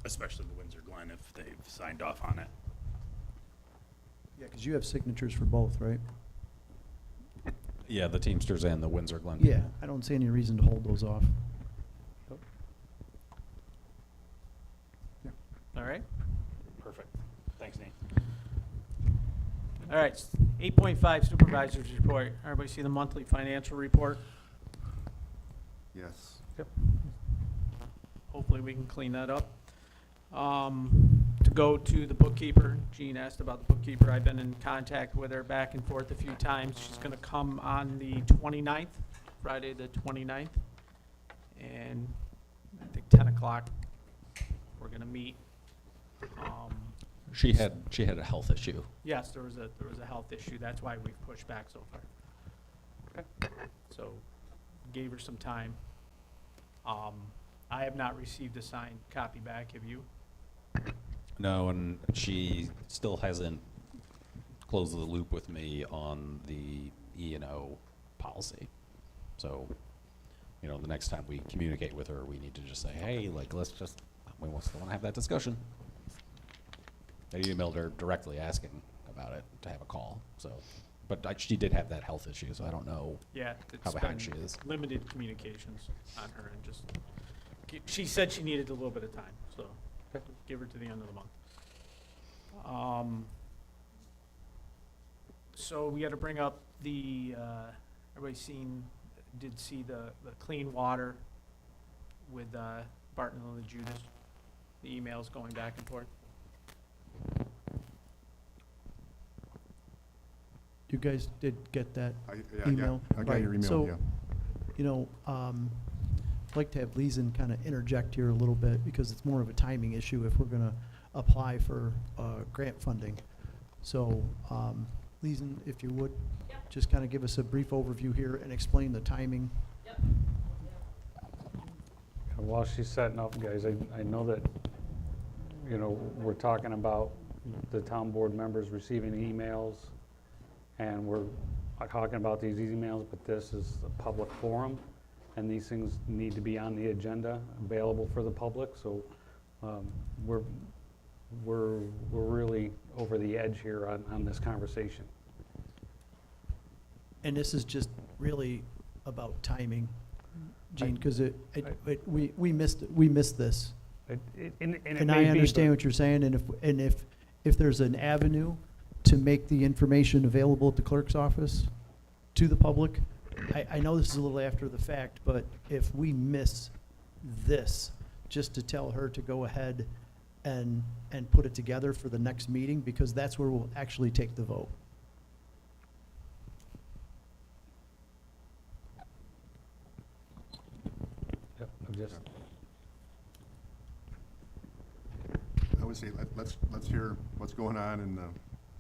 especially the Windsor Glen if they've signed off on it. Yeah, because you have signatures for both, right? Yeah, the Teamsters and the Windsor Glen. Yeah, I don't see any reason to hold those off. All right. Perfect. Thanks, Nate. All right, 8.5 Supervisor's Report. Everybody see the monthly financial report? Yes. Hopefully we can clean that up. To go to the bookkeeper, Jean asked about the bookkeeper. I've been in contact with her back and forth a few times. She's gonna come on the 29th, Friday the 29th. And I think 10 o'clock, we're gonna meet. She had a health issue. Yes, there was a health issue. That's why we've pushed back so far. So, gave her some time. I have not received a signed copy back. Have you? No, and she still hasn't closed the loop with me on the E&O policy. So, you know, the next time we communicate with her, we need to just say, hey, like, we still want to have that discussion. I emailed her directly asking about it to have a call. So, but she did have that health issue, so I don't know Yeah. how It's behind been she is. limited communications on her and just, she said she needed a little bit of time, so give her to the end of the month. So we got to bring up the, everybody did see the clean water with Barton and Judas, the emails going back and forth. You guys did get that I email? got Right, your email, so, yeah. You know, I'd like to have Leeson kind of interject here a little bit because it's more of a timing issue if we're going to apply for grant funding. So, Leeson, if you would, Yep. just kind of give us a brief overview here and explain the timing. Yep. While she's setting up, guys, I know that, you know, we're talking about the town board members receiving emails, and we're talking about these emails, but this is a public forum, and these things need to be on the agenda, available for the public, so we're really over the edge here on this conversation. And this is just really about timing, Gene, because we missed this. And I understand what you're saying, and if there's an avenue to make the information available at the clerk's office to the public, I know this is a little after the fact, but if we miss this, just to tell her to go ahead and put it together for the next meeting, because that's where we'll actually take the vote. Yep, I'm just, I would say, let's hear what's going on, and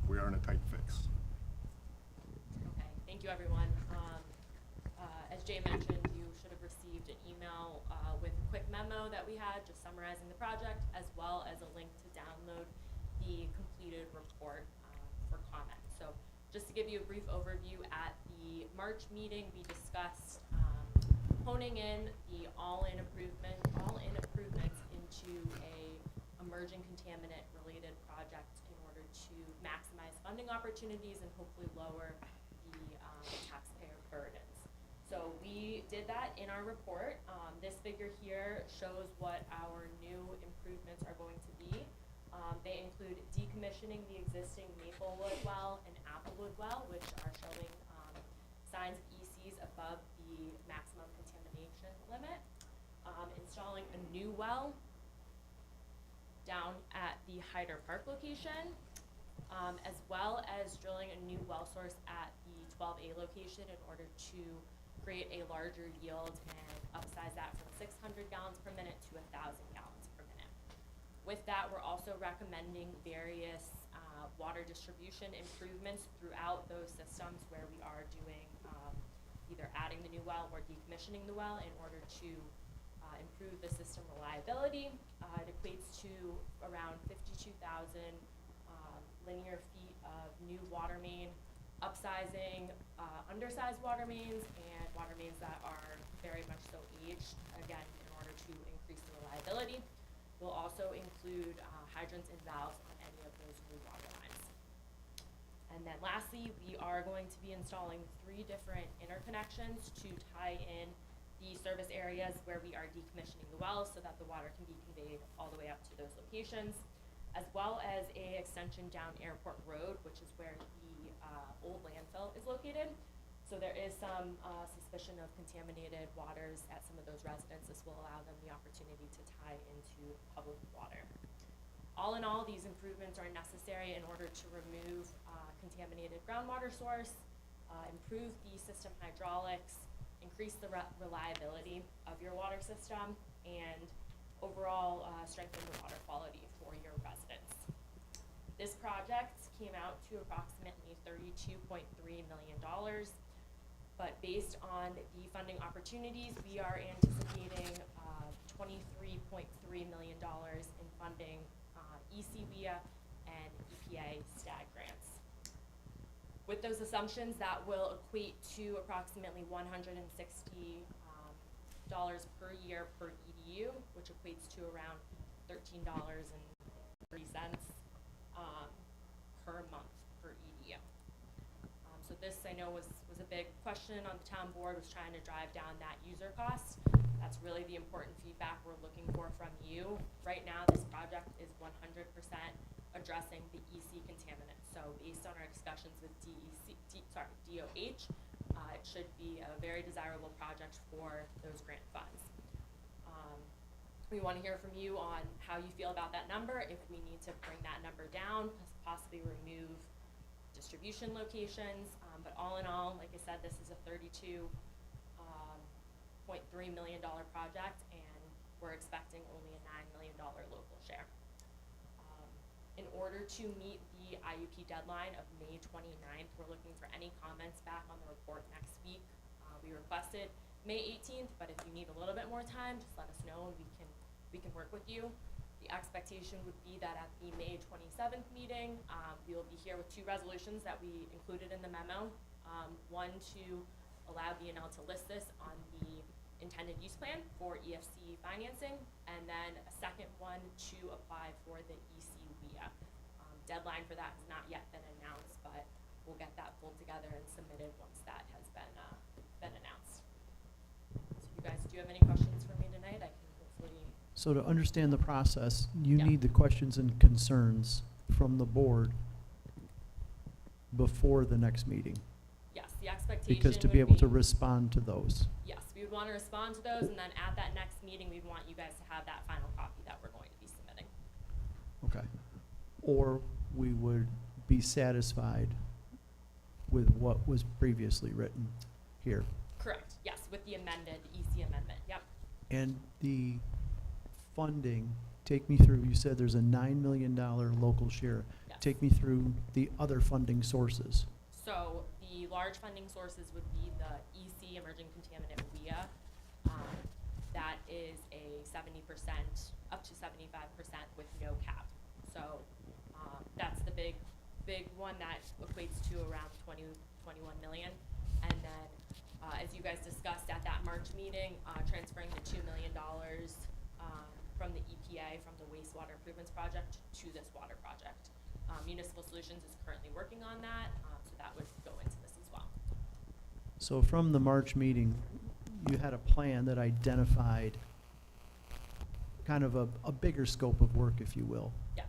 we are in a tight fix. Okay, thank you, everyone. As Jay mentioned, you should have received an email with a quick memo that we had, just summarizing the project, as well as a link to download the completed report for comment. So just to give you a brief overview, at the March meeting, we discussed honing in the all-in improvements into a emerging contaminant-related project in order to maximize funding opportunities and hopefully lower the taxpayer burdens. So we did that in our report. This figure here shows what our new improvements are going to be. They include decommissioning the existing Maplewood well and Applewood well, which are showing signs of ECs above the maximum contamination limit. Installing a new well down at the Hyder Park location, as well as drilling a new well source at the 12A location in order to create a larger yield and upsize that from 600 gallons per minute to 1,000 gallons per minute. With that, we're also recommending various water distribution improvements throughout those systems where we are doing either adding the new well or decommissioning the well in order to improve the system reliability. It equates to around 52,000 linear feet of new water main, upsizing undersized water mains and water mains that are very much so aged, again, in order to increase the reliability. We'll also include hydrants and valves on any of those new water lines. And then lastly, we are going to be installing 3 different interconnections to tie in the service areas where we are decommissioning the wells so that the water can be conveyed all the way up to those locations, as well as a extension down Airport Road, which is where the old landfill is located. So there is some suspicion of contaminated waters at some of those residences. This will allow them the opportunity to tie into public water. All in all, these improvements are necessary in order to remove contaminated groundwater source, improve the system hydraulics, increase the reliability of your water system, and overall strengthen the water quality for your residents. This project came out to approximately $32.3 million, but based on the funding opportunities, we are anticipating $23.3 million in funding ECWIA and EPA STAG grants. With those assumptions, that will equate to approximately $160 per year per EDU, which equates to around $13.30 per month per EDU. So this, I know, was a big question on the town board, was trying to drive down that user cost. That's really the important feedback we're looking for from you. Right now, this project is 100% addressing the EC contaminant. So based on our discussions with DOH, it should be a very desirable project for those grant funds. We want to hear from you on how you feel about that number, if we need to bring that number down, possibly remove distribution locations. But all in all, like I said, this is a $32.3 million project, and we're expecting only a $9 million local share. In order to meet the IUP deadline of May 29th, we're looking for any comments back on the report next week. We requested May 18th, but if you need a little bit more time, just let us know and we can work with you. The expectation would be that at the May 27th meeting, we will be here with 2 resolutions that we included in the memo. One to allow BNL to list this on the intended use plan for EFC financing, and then a second one to apply for the ECWIA. Deadline for that has not yet been announced, but we'll get that pulled together and submitted once that has been announced. So if you guys do have any questions for me tonight, I can hopefully. So to understand the process, you Yeah. need the questions and concerns from the board before the next meeting. Yes, the expectation Because to would be able to respond to those. Yes, we would want to respond to those, and then at that next meeting, we'd want you guys to have that final copy that we're going to be submitting. Okay. Or we would be satisfied with what was previously written here. Correct, yes, with the amended EC amendment, yep. And the funding, take me through, you said there's a $9 million local share. Yes. Take me through the other funding sources. So the large funding sources would be the EC emerging contaminant WIA. That is a 70%, up to 75% with no cap. So that's the big one that equates to around 21 million. And then as you guys discussed at that March meeting, transferring the $2 million from the EPA, from the wastewater improvements project to this water project. Municipal Solutions is currently working on that, so that would go into this as well. So from the March meeting, you had a plan that identified kind of a bigger scope of work, if you will. Yes.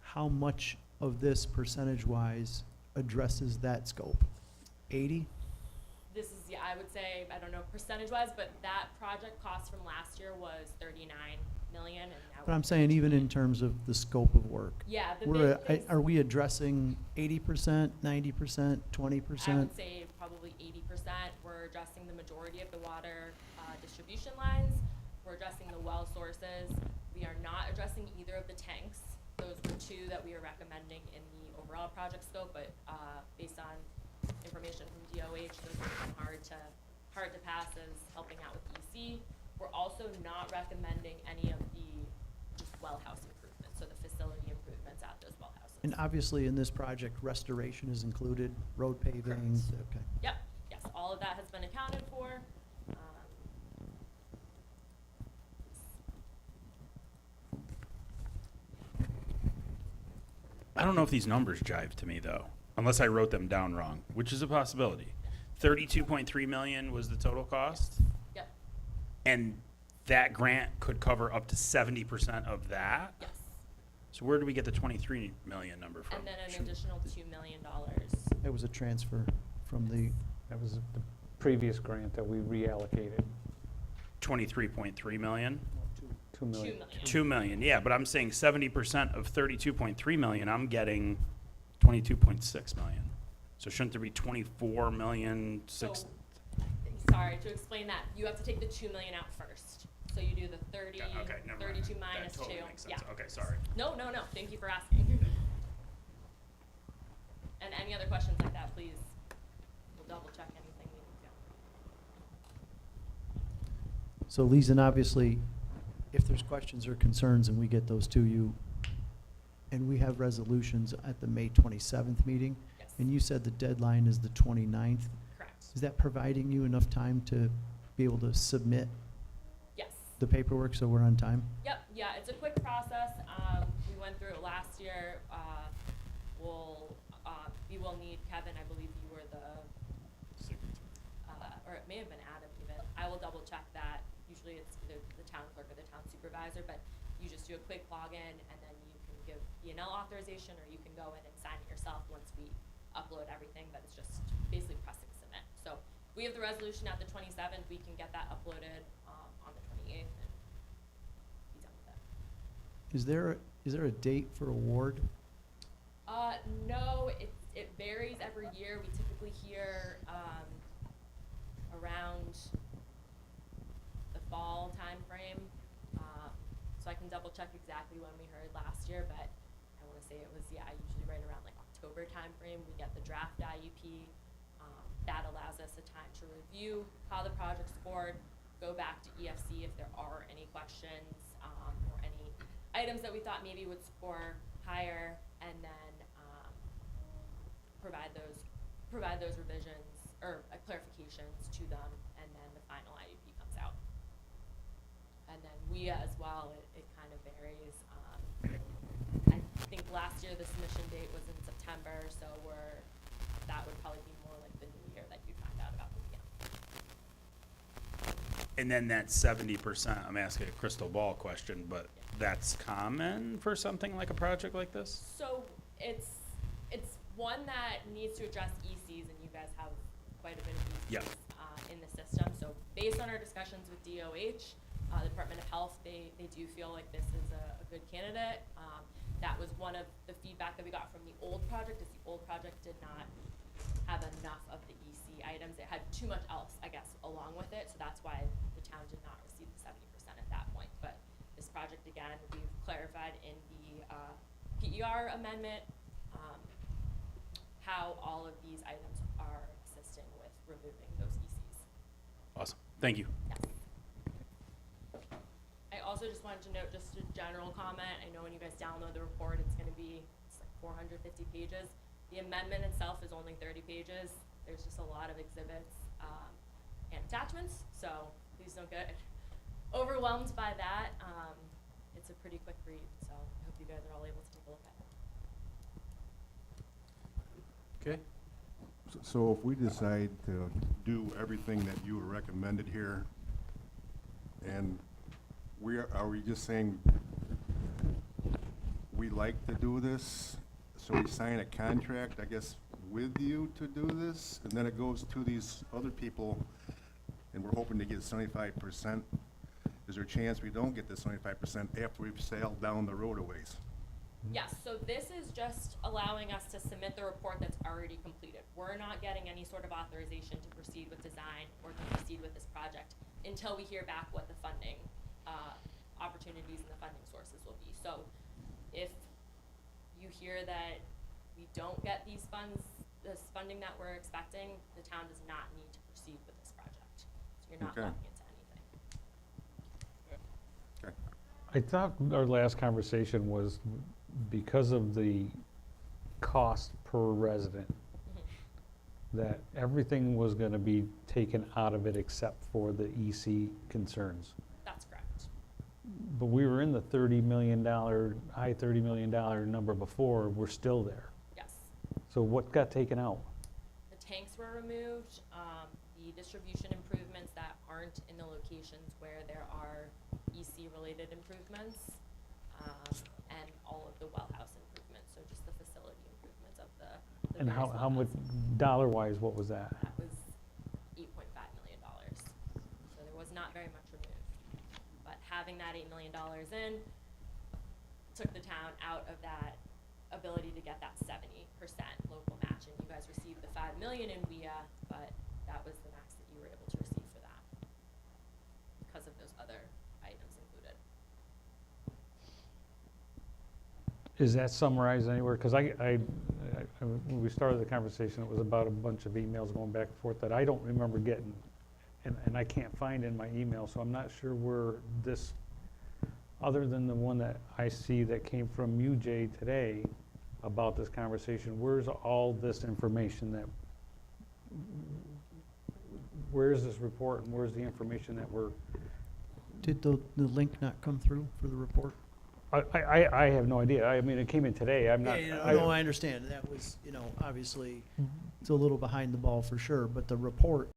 How much of this percentage-wise addresses that scope? 80? This is, yeah, I would say, I don't know percentage-wise, but that project cost from last year was 39 million, and now. But I'm saying even in terms of the scope of work. Yeah, the We're, big things. are we addressing 80%, 90%, 20%? I would say probably 80%. We're addressing the majority of the water distribution lines. We're addressing the well sources. We are not addressing either of the tanks. Those were two that we are recommending in the overall project scope, but based on information from DOH, those are kind of hard to pass as helping out with EC. We're also not recommending any of the just well house improvements, so the facility improvements at those well houses. And obviously in this project, restoration is included, road paving, Correct. okay. Yep, yes, all of that has been accounted for. I don't know if these numbers jive to me though, unless I wrote them down wrong, which is a possibility. 32.3 million was the total cost, Yep, and that grant could cover up to 70% of that. yes. So where do we get the 23 million number from? And then an additional $2 million. That was a transfer from the, That was the previous grant that we reallocated, 23.3 million? 2 million. 2 million. 2 million, yeah, but I'm saying 70% of 32.3 million, I'm getting 22.6 million. So shouldn't there be 24 million, So, six? sorry, to explain that, you have to take the 2 million out first. So you do the 30, Okay, never mind. 32 minus That totally 2. makes sense. Yeah. Okay, sorry. No, thank you for asking. And any other questions like that, please, we'll double check anything we need to. so Leeson, obviously, if there's questions or concerns and we get those to you, and we have resolutions at the May 27th meeting, Yes, and you said the deadline is the 29th, correct. is that providing you enough time to be able to submit Yes. the paperwork so we're on time? Yep, yeah, it's a quick process. We went through it last year. We will need, Kevin, I believe you were or it may have been Adam even. I will double check that. Usually it's either the town clerk or the town supervisor, but you just do a quick login and then you can give E&L authorization, or you can go in and sign it yourself once we upload everything, but it's just basically pressing submit. So we have the resolution at the 27th. We can get that uploaded on the 28th and be done with it. Is there a date for award? No, it varies every year. We typically hear around the fall timeframe. So I can double check exactly when we heard last year, but I want to say it was, yeah, usually right around like October timeframe. We get the draft IUP. That allows us a time to review how the project scored, go back to EFC if there are any questions or any items that we thought maybe would score higher, and then provide those revisions or clarifications to them, and then the final IUP comes out. And then we as well, it kind of varies. I think last year the submission date was in September, so that would probably be more like the new year that you'd find out about the And then that 70%, I'm asking a crystal ball question, but that's common for something like a project like this? So it's one that needs to address ECs, and you guys have quite a bit of ECs Yeah. in the system. So based on our discussions with DOH, the Department of Health, they do feel like this is a good candidate. That was one of the feedback that we got from the old project, is the old project did not have enough of the EC items. It had too much else, I guess, along with it. So that's why the town did not receive the 70% at that point. But this project, again, we've clarified in the PER amendment how all of these items are assisting with removing those ECs. Awesome, thank you. Yes. I also just wanted to note just a general comment. I know when you guys download the report, it's like 450 pages. The amendment itself is only 30 pages. There's just a lot of exhibits and attachments, so please don't get overwhelmed by that. It's a pretty quick read, so I hope you guys are all able to take a look at it. Okay. So if we decide to do everything that you recommended here, and are we just saying we like to do this, so we sign a contract, I guess, with you to do this, and then it goes to these other people, and we're hoping to get 75%? Is there a chance we don't get the 75% after we've sailed down the road a ways? Yes, so this is just allowing us to submit the report that's already completed. We're not getting any sort of authorization to proceed with design or to proceed with this project until we hear back what the funding opportunities and the funding sources will be. So if you hear that we don't get these funds, this funding that we're expecting, the town does not need to proceed with this project. So you're not Okay. walking into anything. Okay. I thought our last conversation was because of the cost per resident, that everything was gonna be taken out of it except for the EC concerns. That's correct. But we were in the $30 million, high $30 million number before, we're still there. Yes. So what got taken out? The tanks were removed, the distribution improvements that aren't in the locations where there are EC-related improvements, and all of the well house improvements, so just the facility improvements of the And various how well much, houses. dollar-wise, what was that? That was $8.5 million. So there was not very much removed. But having that $8 million in took the town out of that ability to get that 70% local match. And you guys received the $5 million in WIA, but that was the max that you were able to receive for that because of those other items included. Is that summarized anywhere? Because when we started the conversation, it was about a bunch of emails going back and forth that I don't remember getting. And I can't find in my email, so I'm not sure where this, other than the one that I see that came from you, Jay, today about this conversation, where's all this information that, where's this report and where's the information that we're, Did the link not come through for the report? I have no idea. I mean, it came in today. I'm not. No, I understand. That was, obviously, it's a little behind the ball for sure, but the report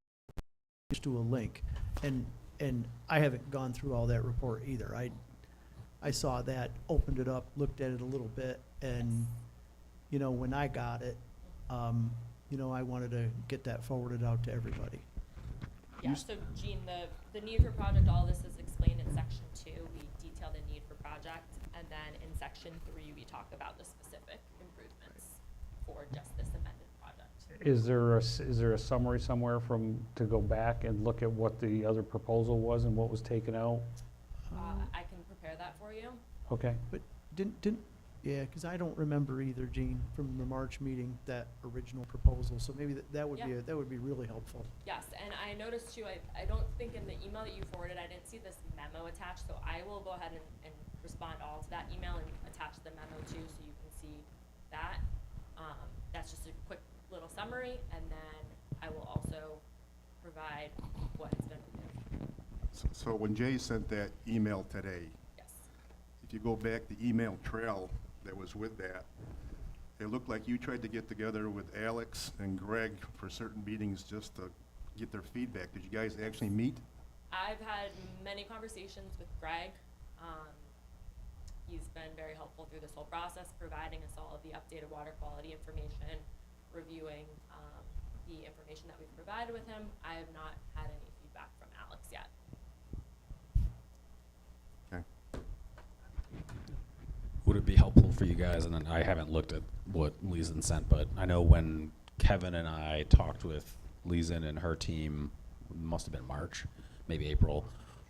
is to a link. And I haven't gone through all that report either. I saw that, opened it up, looked at it a little bit, and, when I got it, I wanted to get that forwarded out to everybody. Yeah, so Gene, the need for project, all this is explained in section 2. We detail the need for project. And then in section 3, we talk about the specific improvements for just this amended project. Is there a summary somewhere to go back and look at what the other proposal was and what was taken out? I can prepare that for you. Okay. But yeah, because I don't remember either, Gene, from the March meeting, that original proposal. So maybe that would Yeah. that would be really helpful. Yes, and I noticed too, I don't think in the email that you forwarded, I didn't see this memo attached, so I will go ahead and respond all to that email and attach the memo too, so you can see that. That's just a quick little summary, and then I will also provide what has been reviewed. So when Jay sent that email today, Yes. if you go back, the email trail that was with that, it looked like you tried to get together with Alex and Greg for certain meetings just to get their feedback. Did you guys actually meet? I've had many conversations with Greg. He's been very helpful through this whole process, providing us all of the updated water quality information, reviewing the information that we've provided with him. I have not had any feedback from Alex yet. Okay. Would it be helpful for you guys, and then I haven't looked at what Leeson sent, but I know when Kevin and I talked with Leeson and her team, must have been March, maybe April,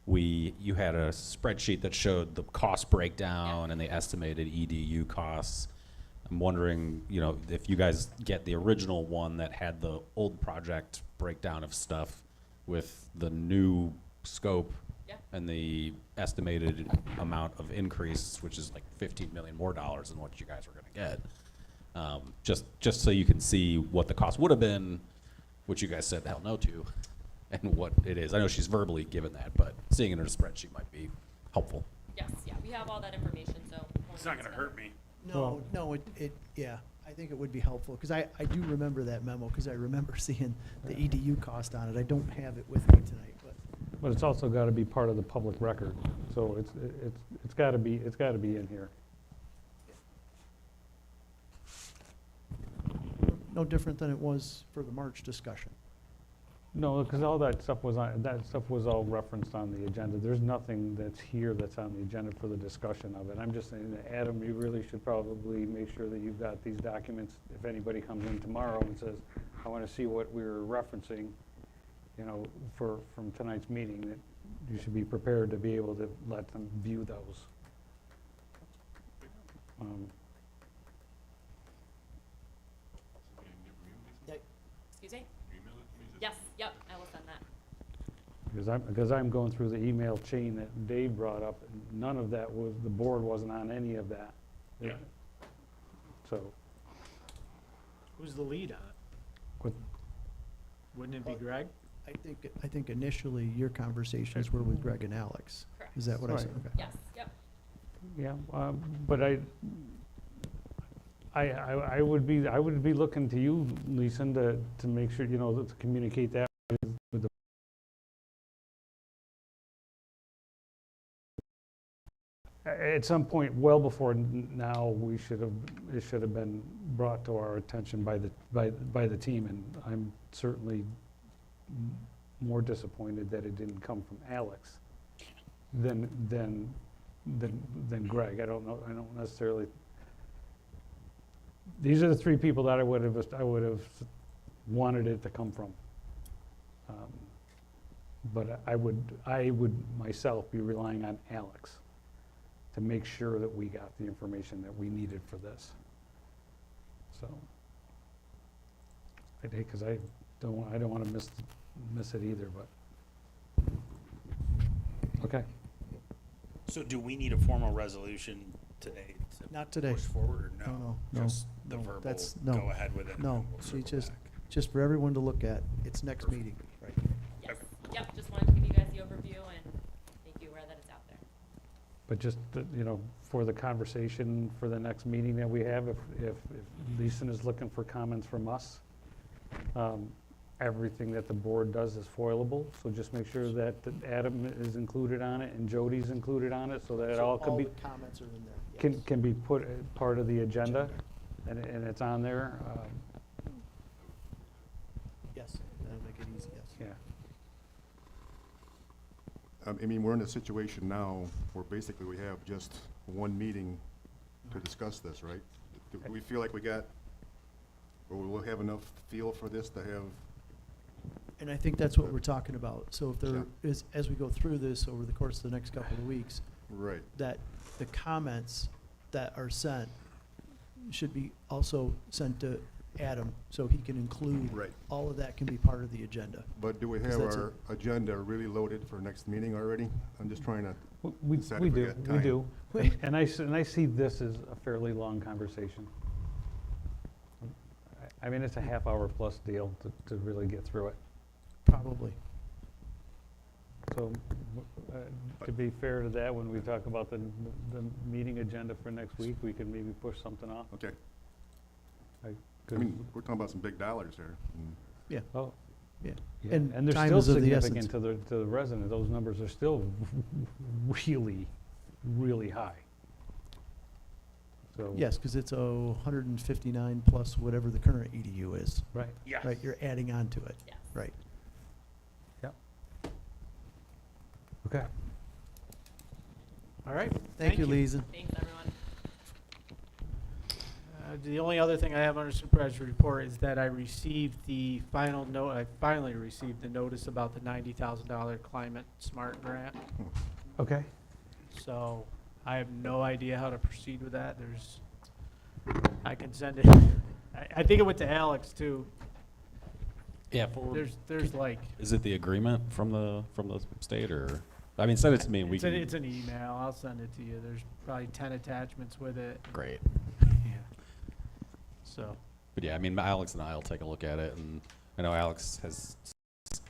you had a spreadsheet that showed the cost breakdown and the estimated EDU costs. I'm wondering, if you guys get the original one that had the old project breakdown of stuff with the new scope Yeah. and the estimated amount of increase, which is like $15 million more dollars than what you guys were going to get. Just so you can see what the cost would have been, which you guys said hell no to, and what it is. I know she's verbally given that, but seeing it in a spreadsheet might be helpful. Yes, yeah, we have all that information, so. It's not gonna hurt me. No, it yeah. I think it would be helpful, because I do remember that memo, because I remember seeing the EDU cost on it. I don't have it with me tonight, but But it's also got to be part of the public record, so it's got to be in here. no different than it was for the March discussion. No, because all that stuff was all referenced on the agenda. There's nothing that's here that's on the agenda for the discussion of it. I'm just saying that, Adam, you really should probably make sure that you've got these documents. If anybody comes in tomorrow and says, I want to see what we were referencing, from tonight's meeting, that you should be prepared to be able to let them view those. Excuse me? Yes, yep, I will send that. Because I'm going through the email chain that Dave brought up, and none of that the board wasn't on any of that. Yeah. So, Who's the lead on it? What- Wouldn't it be Greg? I think initially your conversations were with Greg and Alex. Correct. Is that what I said? Right. Okay. Yes, yep. yeah, but I would be looking to you, Lisa, to make sure, to communicate that with the. At some point, well before now, it should have been brought to our attention by the team, and I'm certainly more disappointed that it didn't come from Alex than Greg. I don't know, I don't necessarily. These are the three people that I would have wanted it to come from. But I would myself be relying on Alex to make sure that we got the information that we needed for this. So, because I don't want to miss it either, but, okay. So do we need a formal resolution today to Not today. push forward, or no? No, Just the no, verbal, that's- go no, ahead with it, and no, then we'll see, circle just- back. Just for everyone to look at, it's next Perfect. meeting. Right. Yes, yep, just wanted to give you guys the overview and make you aware that it's out there. But just, for the conversation for the next meeting that we have, if Lisa is looking for comments from us, everything that the board does is foilable, so just make sure that Adam is included on it and Jody's included on it, so that it So all can be, the comments are in there. yes. can be put as part of the agenda, and it's on there. Yes, that'll make it easy, yes. Yeah. I mean, we're in a situation now where basically we have just one meeting to discuss this, right? Do we feel like we'll have enough feel for this to have, And I think that's what we're talking about. So if there Sure. is, as we go through this over the course of the next couple of weeks, right, that the comments that are sent should be also sent to Adam, so he can include. right. All of that can be part of the agenda. But do we 'Cause have that's our agenda really loaded for next meeting already? I'm just trying to, We Decide we if we do, got we time. do. And I see this as a fairly long conversation. I mean, it's a half-hour plus deal to really get through it. Probably. So, to be fair to that, when we talk about the meeting agenda for next week, we can maybe push something off. okay. I 'Cause- mean, we're talking about some big dollars here. Yeah, Oh, yeah. yeah, And and they're time still is of the significant essence. to the resident. Those numbers are still really, really high. So. Yes, because it's 159 plus whatever the current EDU is, Right. Yes. right? You're adding on to it, Yes. right? Okay. All right. Thank you, Lisa. Thanks, everyone. The only other thing I have under supervisor report is that I received the final note, I finally received the notice about the $90,000 Climate Smart Grant. Okay. So I have no idea how to proceed with that. I can send it, I think it went to Alex too. Yeah, There's like, is it the agreement from the state, or, I mean, send it to me and we it's can. an email, I'll send it to you. There's probably 10 attachments with it. Great. Yeah. So, But yeah, I mean, Alex and I will take a look at it, and I know Alex has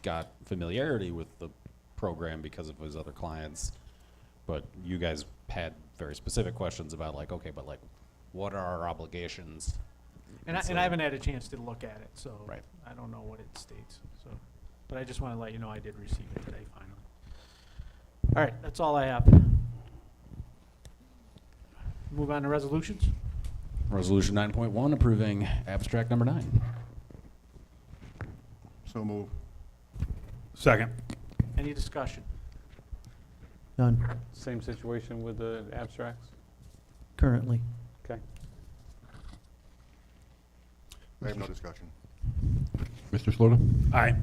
got familiarity with the program because of his other clients, but you guys had very specific questions about like, okay, but like, what are our obligations And So- I haven't had a chance to look at it, so. Right. I don't know what it states, so. But I just want to let you know I did receive it today, finally. All right, that's all I have. Move on to resolutions. Resolution 9.1, approving abstract number 9. So move. Second. Any discussion? None, Same situation with the abstracts? currently. Okay. I have no discussion. Mr. Slota? Aye.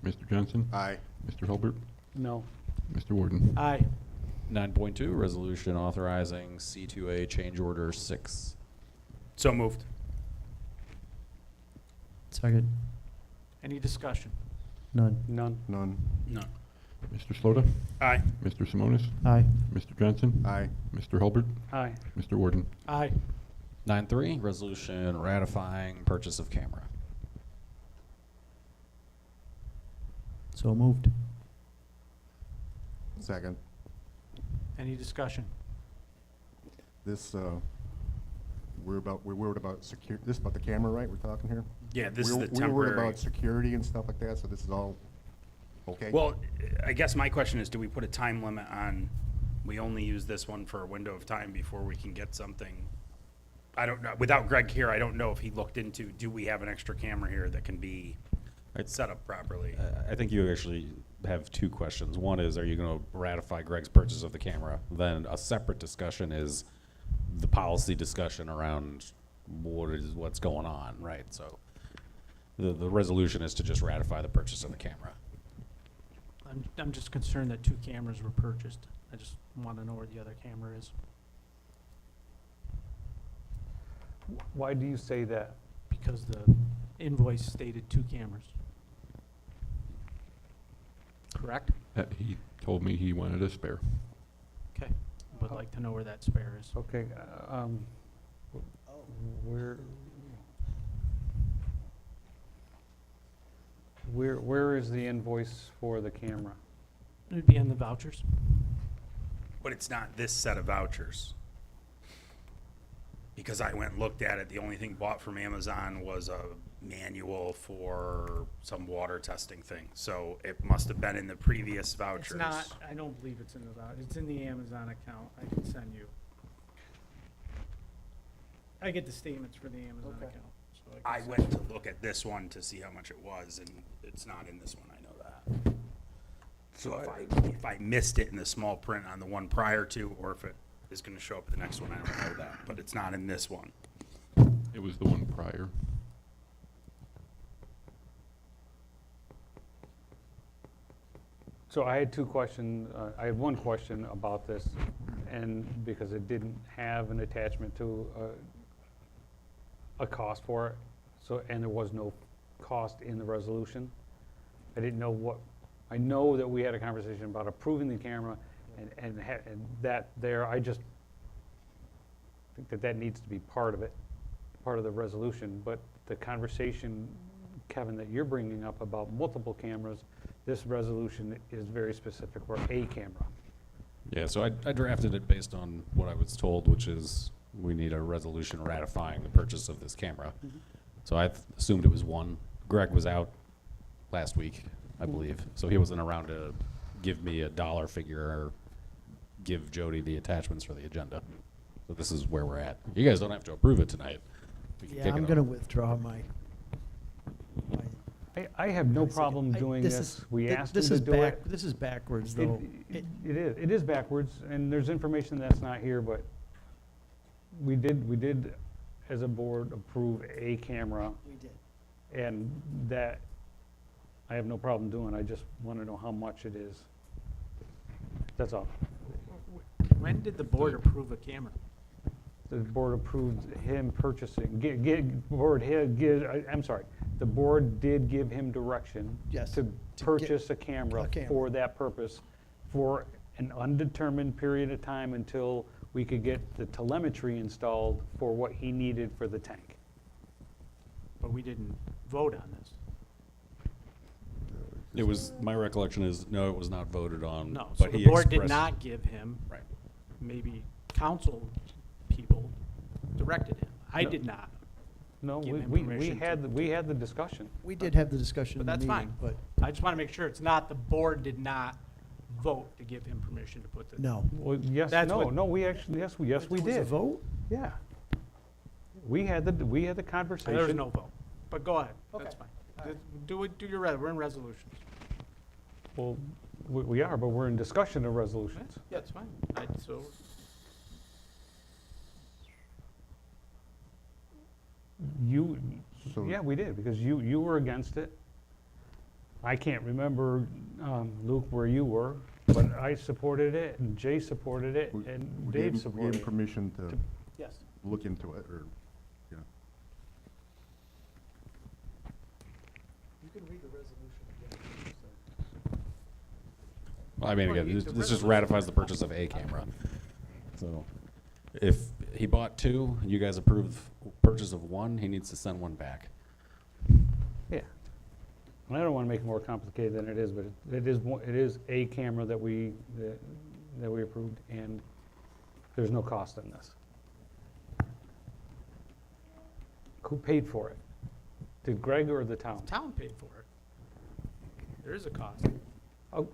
Mr. Johnson? Aye. Mr. Hulbert? No. Mr. Warden? Aye. 9.2, resolution authorizing C2A change order 6. So moved. Second, Any discussion? none. None. None. No. Mr. Slota? Aye. Mr. Simonis? Aye. Mr. Johnson? Aye. Mr. Hulbert? Aye. Mr. Warden? Aye. 9.3, resolution ratifying purchase of camera. So moved. Second. Any discussion? This, we're worried about this is about the camera, right, we're talking here? Yeah, this is the We're worried temporary. about security and stuff like that, so this is all okay? Well, I guess my question is, do we put a time limit on, we only use this one for a window of time before we can get something? I don't know, without Greg here, I don't know if he looked into, do we have an extra camera here that can be set up properly? I think you actually have two questions. One is, are you going to ratify Greg's purchase of the camera? Then a separate discussion is the policy discussion around what's going on, right? So the resolution is to just ratify the purchase of the camera. I'm just concerned that 2 cameras were purchased. I just want to know where the other camera is. Why do you say that? Because the invoice stated 2 cameras. Correct? He told me he wanted a spare. Okay. Would like to know where that spare is. Okay, where is the invoice for the camera? It'd be in the vouchers. But it's not this set of vouchers. Because I went and looked at it, the only thing bought from Amazon was a manual for some water testing thing. So it must have been in the previous vouchers. It's not, I don't believe it's in the voucher. It's in the Amazon account. I can send you. I get the statements for the Amazon account. So I can went to look at this one to see how much it was, and it's not in this one, I know that. So if I missed it in the small print on the one prior to, or if it is gonna show up in the next one, I don't know that, but it's not in this one. It was the one prior. So I had 2 questions, I had 1 question about this, and because it didn't have an attachment to a cost for it, so, and there was no cost in the resolution. I didn't know what, I know that we had a conversation about approving the camera, and that there, I just think that that needs to be part of it, part of the resolution, but the conversation, Kevin, that you're bringing up about multiple cameras, this resolution is very specific for a camera. Yeah, so I drafted it based on what I was told, which is we need a resolution ratifying the purchase of this camera. So I assumed it was one. Greg was out last week, I believe, so he wasn't around to give me a dollar figure or give Jody the attachments for the agenda. So this is where we're at. You guys don't have to approve it tonight. We can Yeah, kick I'm it going to off. withdraw my. I have no Wait a second. problem doing this. We asked him This to is do it. This is backwards, It though. it is backwards, and there's information that's not here, but we did, as a board, approve a camera, We did. and that I have no problem doing. I just want to know how much it is. That's all. When did the board approve a camera? The board approved him purchasing, I'm sorry, the board did give him direction Yes, to to purchase a camera a camera. for that purpose for an undetermined period of time until we could get the telemetry installed for what he needed for the tank. But we didn't vote on this. It was, my recollection is, no, it was not voted on. No, so but the he board did expressed- not give him, Right. maybe council people directed him. I No. did not. No, give him we permission to- had the discussion. We did have the discussion in But the that's meeting, fine. but I just want to make sure it's not, the board did not vote to give him permission to put the. no. Well, yes, That's no, what- no, we actually, yes, we There was a did. vote? Yeah. We had the There conversation. was no vote, but go ahead, that's Okay. fine. All right. Do your, we're in resolutions. Well, we are, but we're in discussion of resolutions. Yeah, it's fine. So, You, So- yeah, we did, because you were against it. I can't remember, Luke, where you were, but I supported it, and Jay supported it, We- and we Dave gave him supported it. permission to yes. look into it, or, yeah. You can read the resolution again. Well, I mean, Well, again, you- this the this just resolution- ratifies the purchase of a camera. So if he bought two, you guys approve purchase of one, he needs to send one back. Yeah. And I don't want to make it more complicated than it is, but it is a camera that we approved, and there's no cost in this. Who paid for it? Did Greg or the town? Town paid for it. There is a cost. Oh,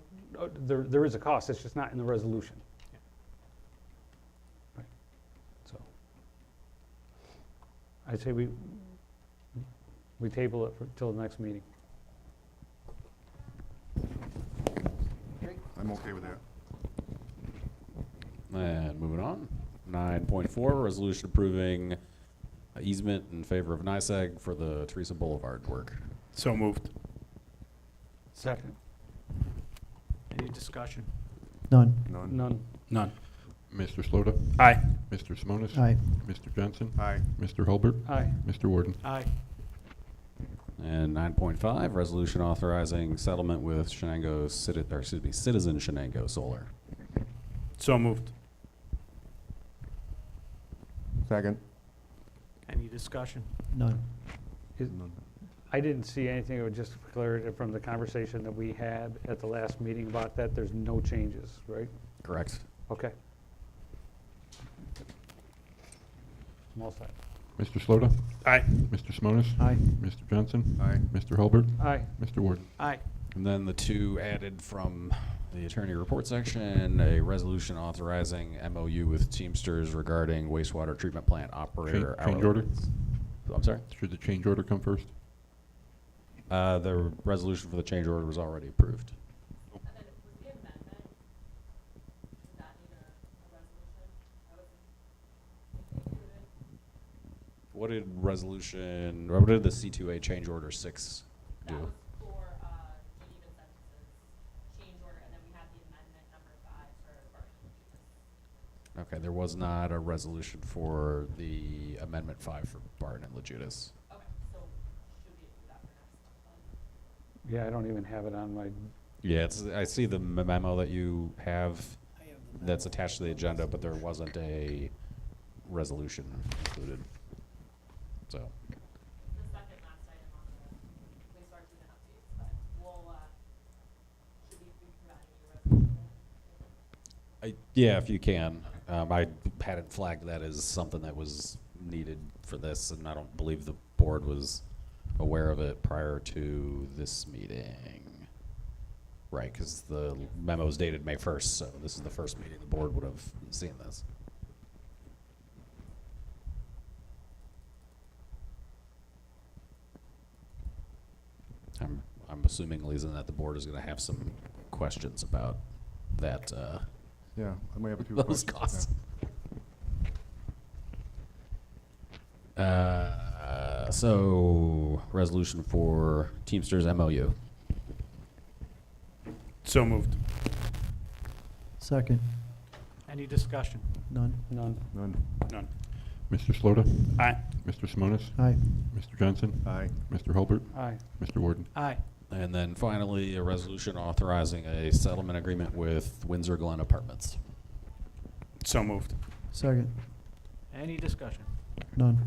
there is a cost, it's just not in the resolution. Yeah. Right. So, I'd say we table it till the next meeting. I'm okay with that. And moving on, 9.4, resolution approving easement in favor of NICEAG for the Teresa Boulevard work. So moved. Second. Any discussion? None. None? None. None. Mr. Slota? Aye. Mr. Simonis? Aye. Mr. Johnson? Aye. Mr. Hulbert? Aye. Mr. Warden? Aye. And 9.5, resolution authorizing settlement with Shenango, Citizen Shenango Solar. So moved. Second? Any discussion? None. None. I didn't see anything, it was just clear from the conversation that we had at the last meeting about that, there's no changes, right? Correct. Okay. I'm all set. Mr. Slota? Aye. Mr. Simonis? Aye. Mr. Johnson? Aye. Mr. Hulbert? Aye. Mr. Warden? Aye. And then the two added from the attorney report section, a resolution authorizing MOU with Teamsters regarding wastewater treatment plant operator. Change hourly order? rates. I'm sorry? Should the change order come first? The resolution for the change order was already approved. And then was the amendment, does that need a resolution? That was included? What did what did the C2A change order 6 do? That was for deed and censuses change order, and then we had the amendment number 5 for Barton. Okay, there was not a resolution for the amendment 5 for Barton and Lejudas. Okay, so should we do that for next month? Yeah, I don't even have it on my, Yeah, I see the memo that you have that's attached to the agenda, but there wasn't a resolution included. So, The second last item on the wastewater treatment updates, but we'll, should we be providing you a resolution? yeah, if you can. I hadn't flagged that as something that was needed for this, and I don't believe the board was aware of it prior to this meeting. Right, because the memo is dated May 1st, so this is the first meeting the board would have seen this. I'm assuming, Lisa, that the board is going to have some questions about that, Yeah, I might have a few those questions. costs. So, resolution for Teamsters MOU. So moved. Second. Any discussion? None. none. Yeah. None? None. Mr. Slota? Aye. Mr. Simonis? Aye. Mr. Johnson? Aye. Mr. Hulbert? Aye. Mr. Warden? Aye. And then finally, a resolution authorizing a settlement agreement with Windsor Glen Apartments. So moved. Second. Any discussion? None.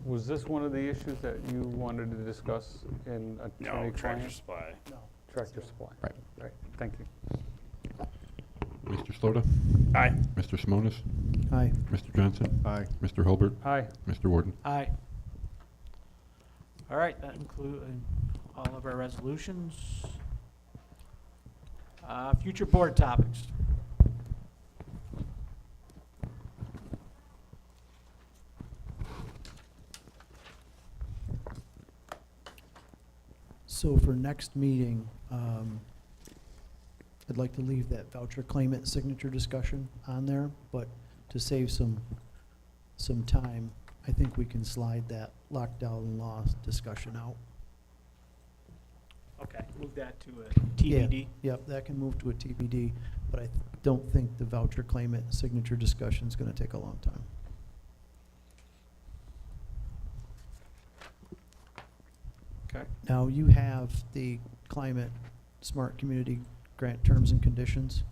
Was this one of the issues that you wanted to discuss in No, attorney Tractor client? Supply. Tractor Supply. Right. Right, thank you. Mr. Slota? Aye. Mr. Simonis? Aye. Mr. Johnson? Aye. Mr. Hulbert? Aye. Mr. Warden? Aye. All right, that includes all of our resolutions. Future board topics. So for next meeting, I'd like to leave that voucher claimant signature discussion on there, but to save some time, I think we can slide that lockdown law discussion out. Okay, move that to a TBD. Yeah, yep, that can move to a TBD, but I don't think the voucher claimant signature discussion is gonna take a long time. Okay. Now, you have the climate smart community grant terms and conditions.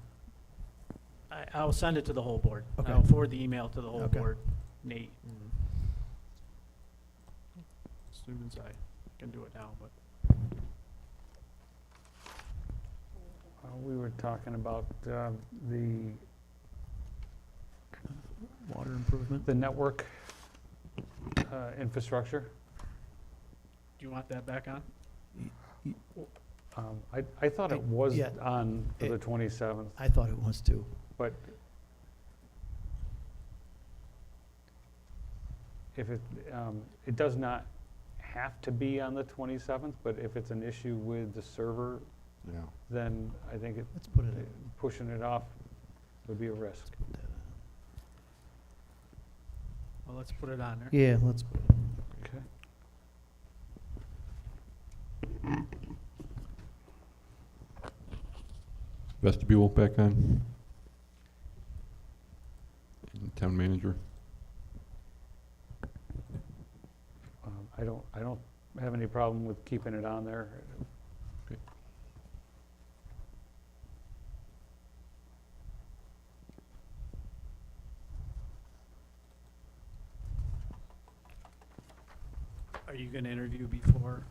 I'll send it to the whole board. Okay. I'll forward the email to the whole Okay. board, Nate, and as soon as I can do it now, but. We were talking about the Water improvement. network infrastructure. Do you want that back on? I thought it was Yeah. on for the 27th, I thought it was too. but if it does not have to be on the 27th, but if it's an issue with the server, Yeah. then I think Let's put it in. pushing it off would be a risk. Well, let's put it on there. Yeah, let's put it in. Okay. Vestibule back on. And town manager. I don't have any problem with keeping it on there. Okay. Are you gonna interview before?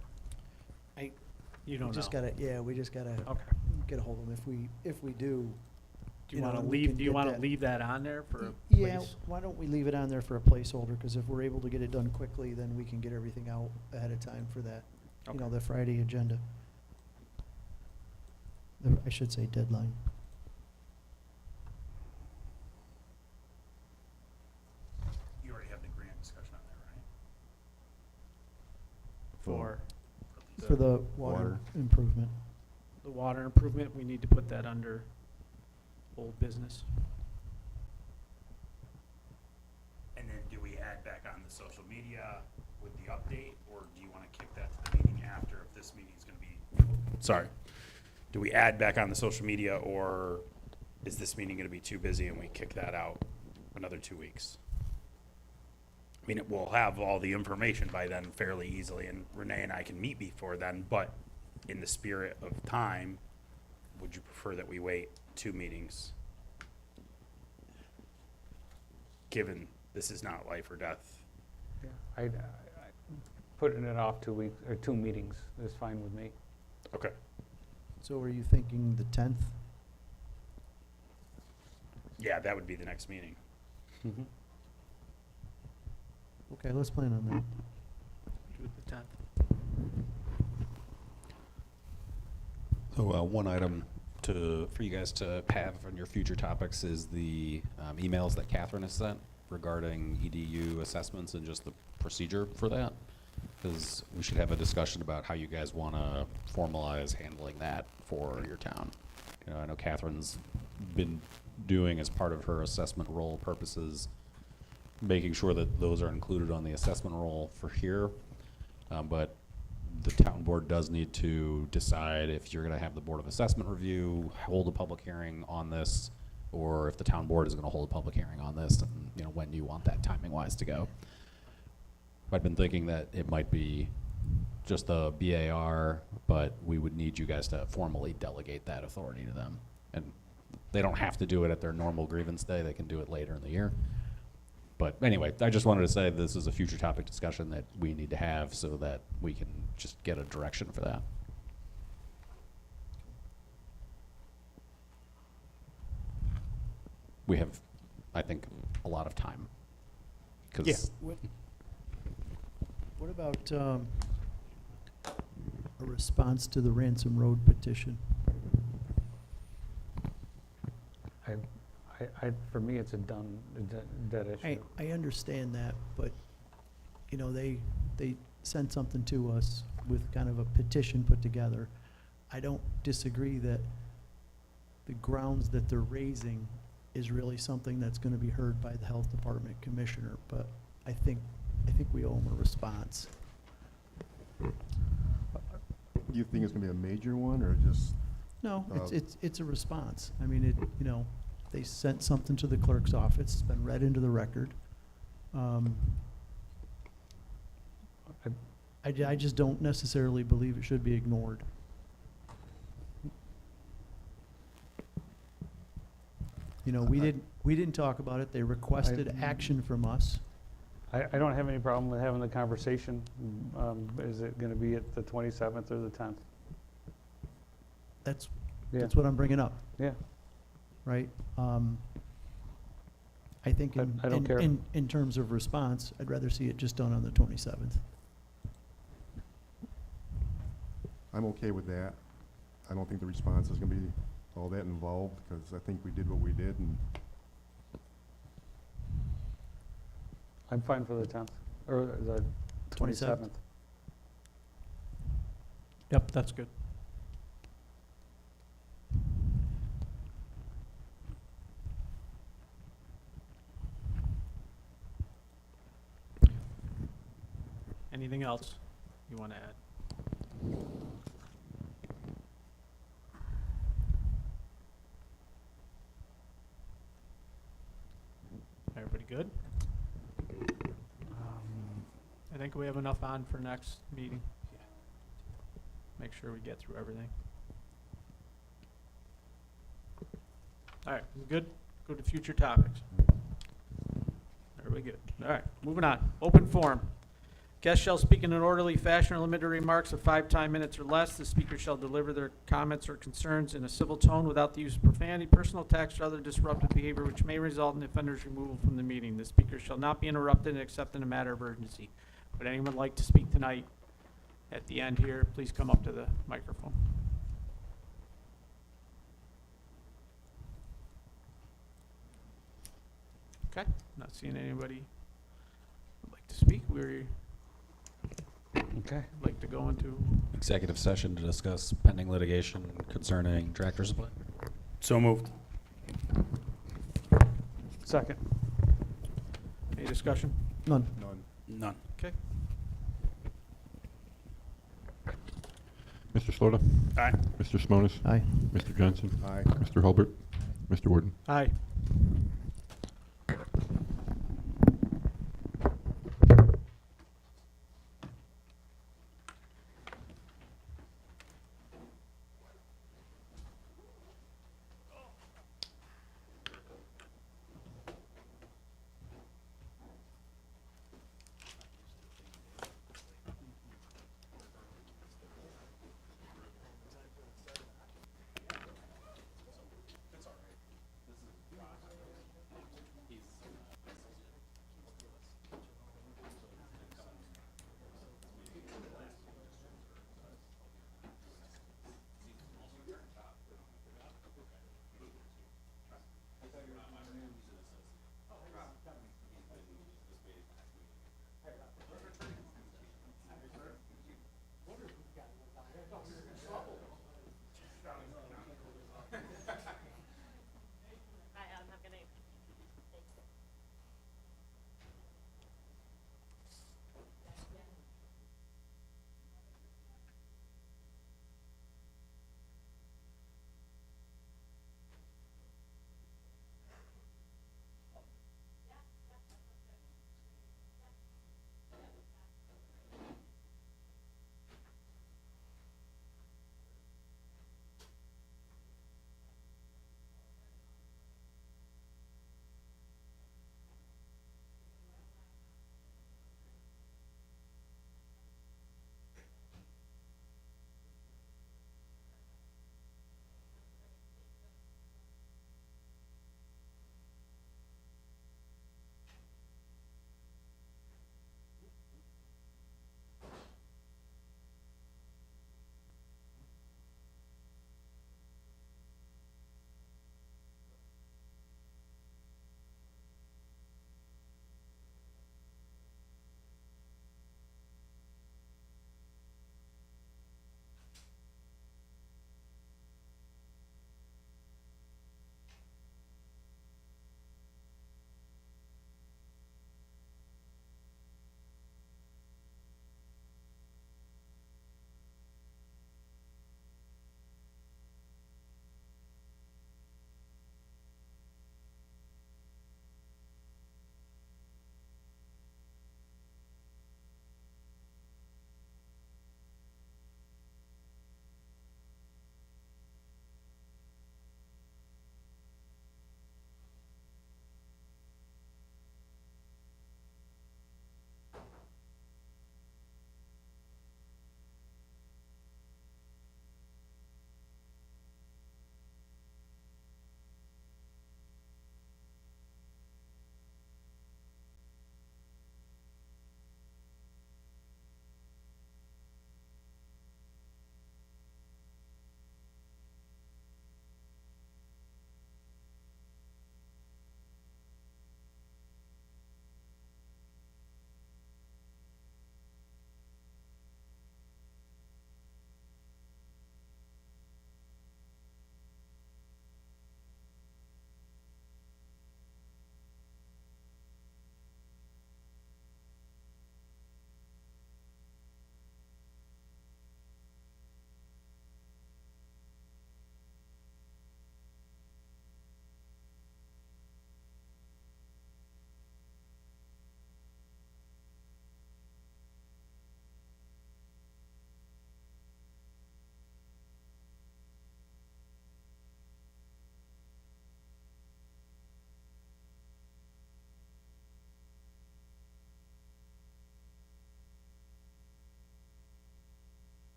You don't We know. just gotta, yeah, we just gotta Okay. get a hold of them. If we do. Do you know, wanna then we leave, can do you get wanna that- leave that on there for a Yeah, place? why don't we leave it on there for a placeholder, because if we're able to get it done quickly, then we can get everything out ahead of time for that, you know, Okay. the Friday agenda. I should say deadline. You already have the grant discussion on there, right? For For the water improvement. the water improvement, we need to put that under old business. And then do we add back on the social media with the update, or do you wanna kick that to the meeting after if this meeting's gonna be? Sorry. Do we add back on the social media, or is this meeting gonna be too busy and we kick that out another 2 weeks? I mean, we'll have all the information by then fairly easily, and Renee and I can meet before then, but in the spirit of time, would you prefer that we wait 2 meetings? Given this is not life or death. Putting it off 2 weeks, or 2 meetings is fine with me. Okay. So are you thinking the 10th? Yeah, that would be the next meeting. Okay, let's plan on that. Do it the 10th. So one item for you guys to have on your future topics is the emails that Catherine has sent regarding EDU assessments and just the procedure for that. Because we should have a discussion about how you guys want to formalize handling that for your town. You know, I know Catherine's been doing as part of her assessment role purposes, making sure that those are included on the assessment roll for here. But the town board does need to decide if you're gonna have the Board of Assessment review, hold a public hearing on this, or if the town board is gonna hold a public hearing on this, and, you know, when do you want that timing wise to go? I've been thinking that it might be just the BAR, but we would need you guys to formally delegate that authority to them. And they don't have to do it at their normal grievance day, they can do it later in the year. But anyway, I just wanted to say this is a future topic discussion that we need to have so that we can just get a direction for that. We have, I think, a lot of time. 'Cause What about, a response to the Ransom Road petition. For me, it's a dead issue. I understand that, but, you know, they sent something to us with kind of a petition put together. I don't disagree that the grounds that they're raising is really something that's gonna be heard by the Health Department Commissioner, but I think we owe them a response. Do you think it's gonna be a major one, or just? No, Uh, it's a response. I mean, you know, they sent something to the clerk's office, it's been read into the record. I just don't necessarily believe it should be ignored. You know, we didn't talk about it, they requested action from us. I don't have any problem with having the conversation. Is it gonna be at the 27th or the 10th? That's Yeah, what I'm bringing up, yeah. right? I think I don't care. in terms of response, I'd rather see it just done on the 27th. I'm okay with that. I don't think the response is gonna be all that involved, because I think we did what we did, and I'm fine for the 10th, or the 27th. Yep, that's good. Anything else you want to add? Everybody good? I think we have enough on for next meeting. Make sure we get through everything. All right, we good? Go to future topics. Everybody good? All right, moving on. Open forum. Guests shall speak in an orderly fashion or limited remarks of 5 time minutes or less. The speaker shall deliver their comments or concerns in a civil tone without the use of profanity, personal attacks, or other disruptive behavior which may result in the offender's removal from the meeting. The speaker shall not be interrupted except in a matter of urgency. Would anyone like to speak tonight? At the end here, please come up to the microphone. Okay, not seeing anybody would like to speak. We're Okay. like to go into, Executive session to discuss pending litigation concerning tractor supply. So moved. Second. any discussion? None. none. None. Okay. Mr. Slota? Aye. Mr. Simonis? Aye. Mr. Johnson? Aye. Mr. Hulbert? Mr. Warden? Aye.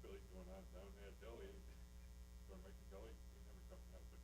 Billy's going on down there, Billy. Going right to Billy. He never comes out, but,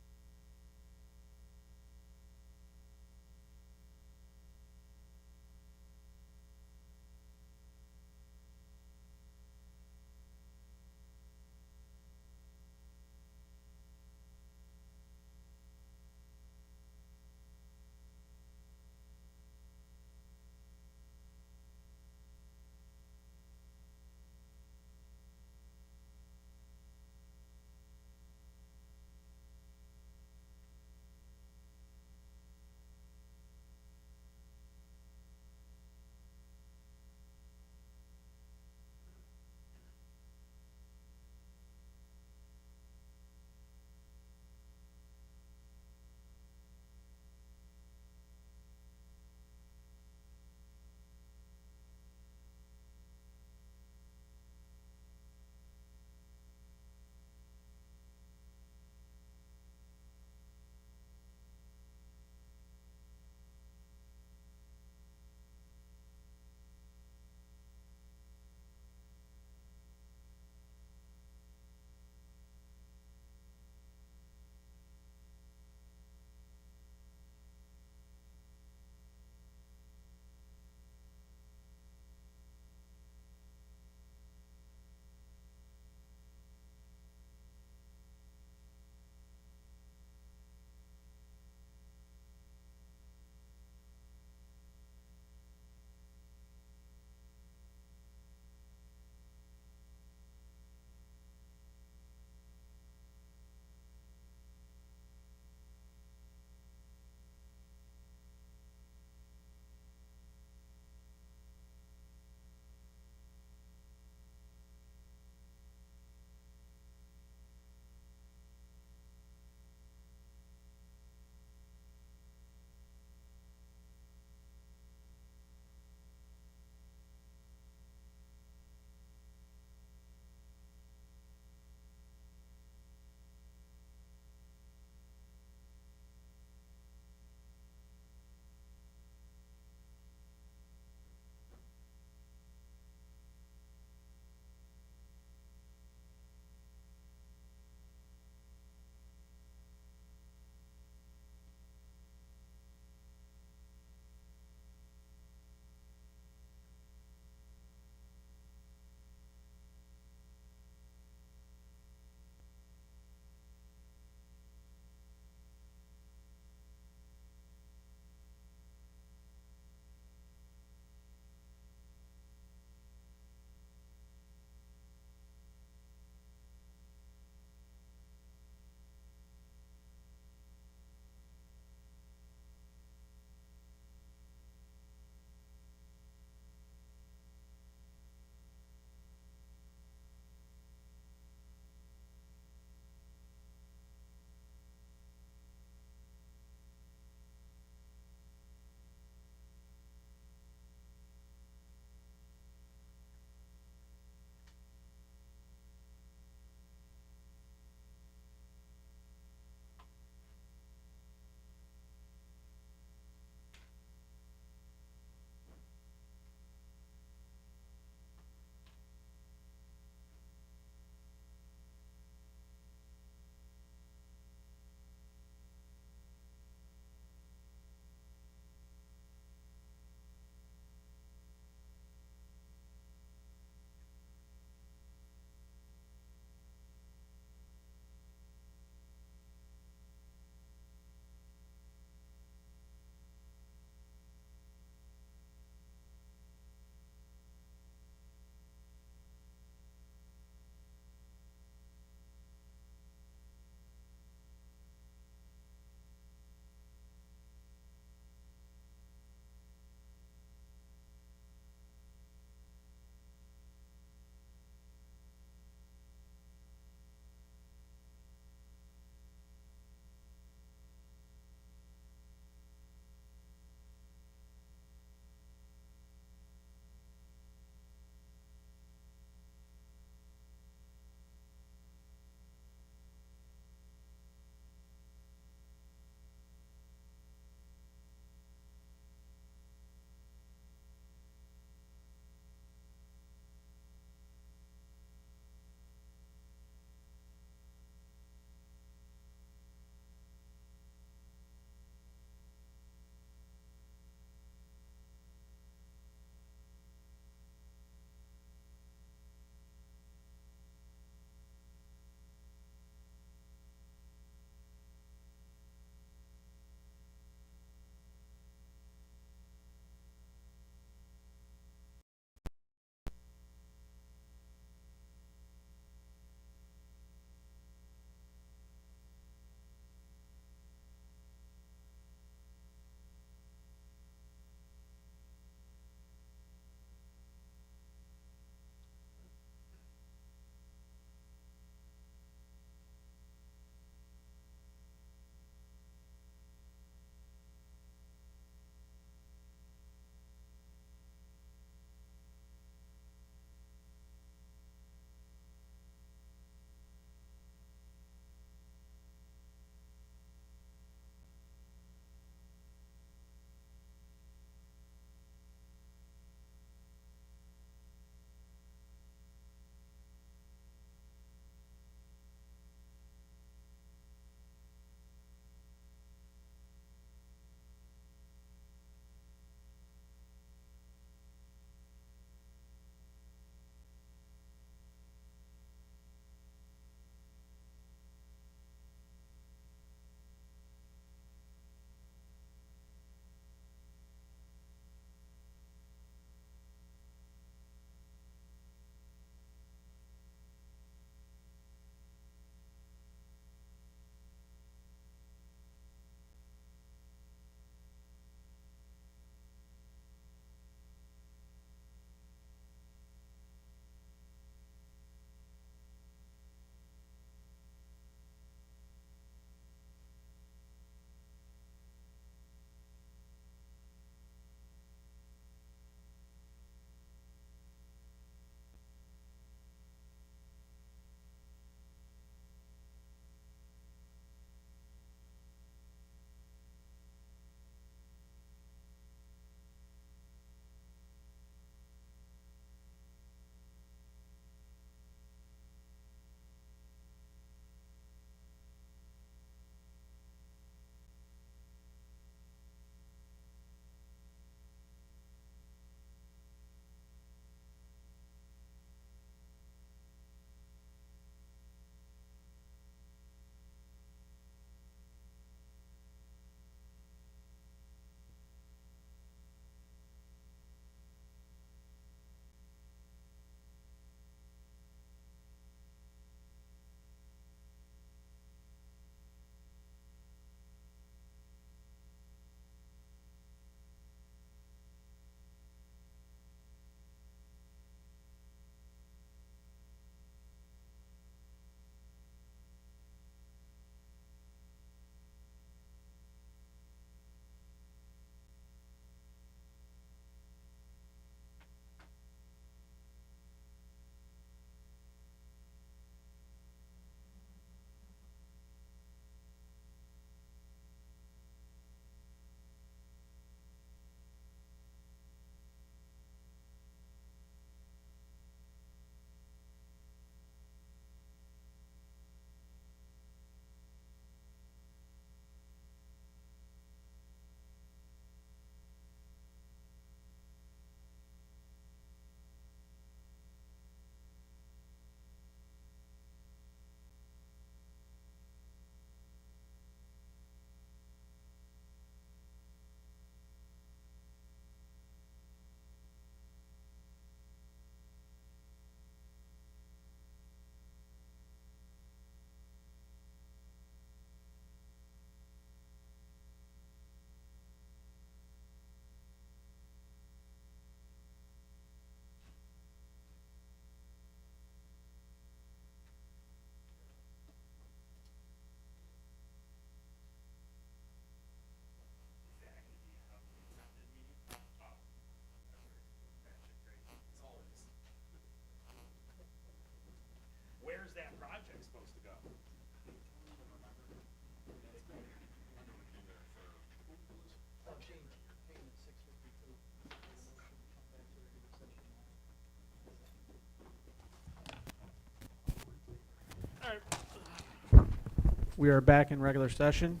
We are back in regular session.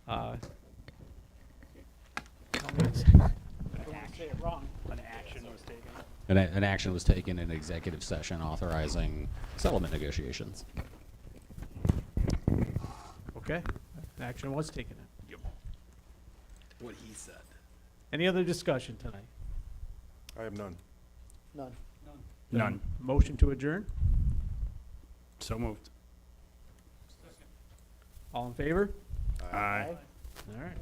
Tell me it's- I don't want to say it wrong. An action was taken. An action was taken in executive session authorizing settlement negotiations. Okay, action was taken. Yep. What he said. Any other discussion tonight? I have none. None. None. Motion to adjourn? So moved. All in favor? Aye. All right.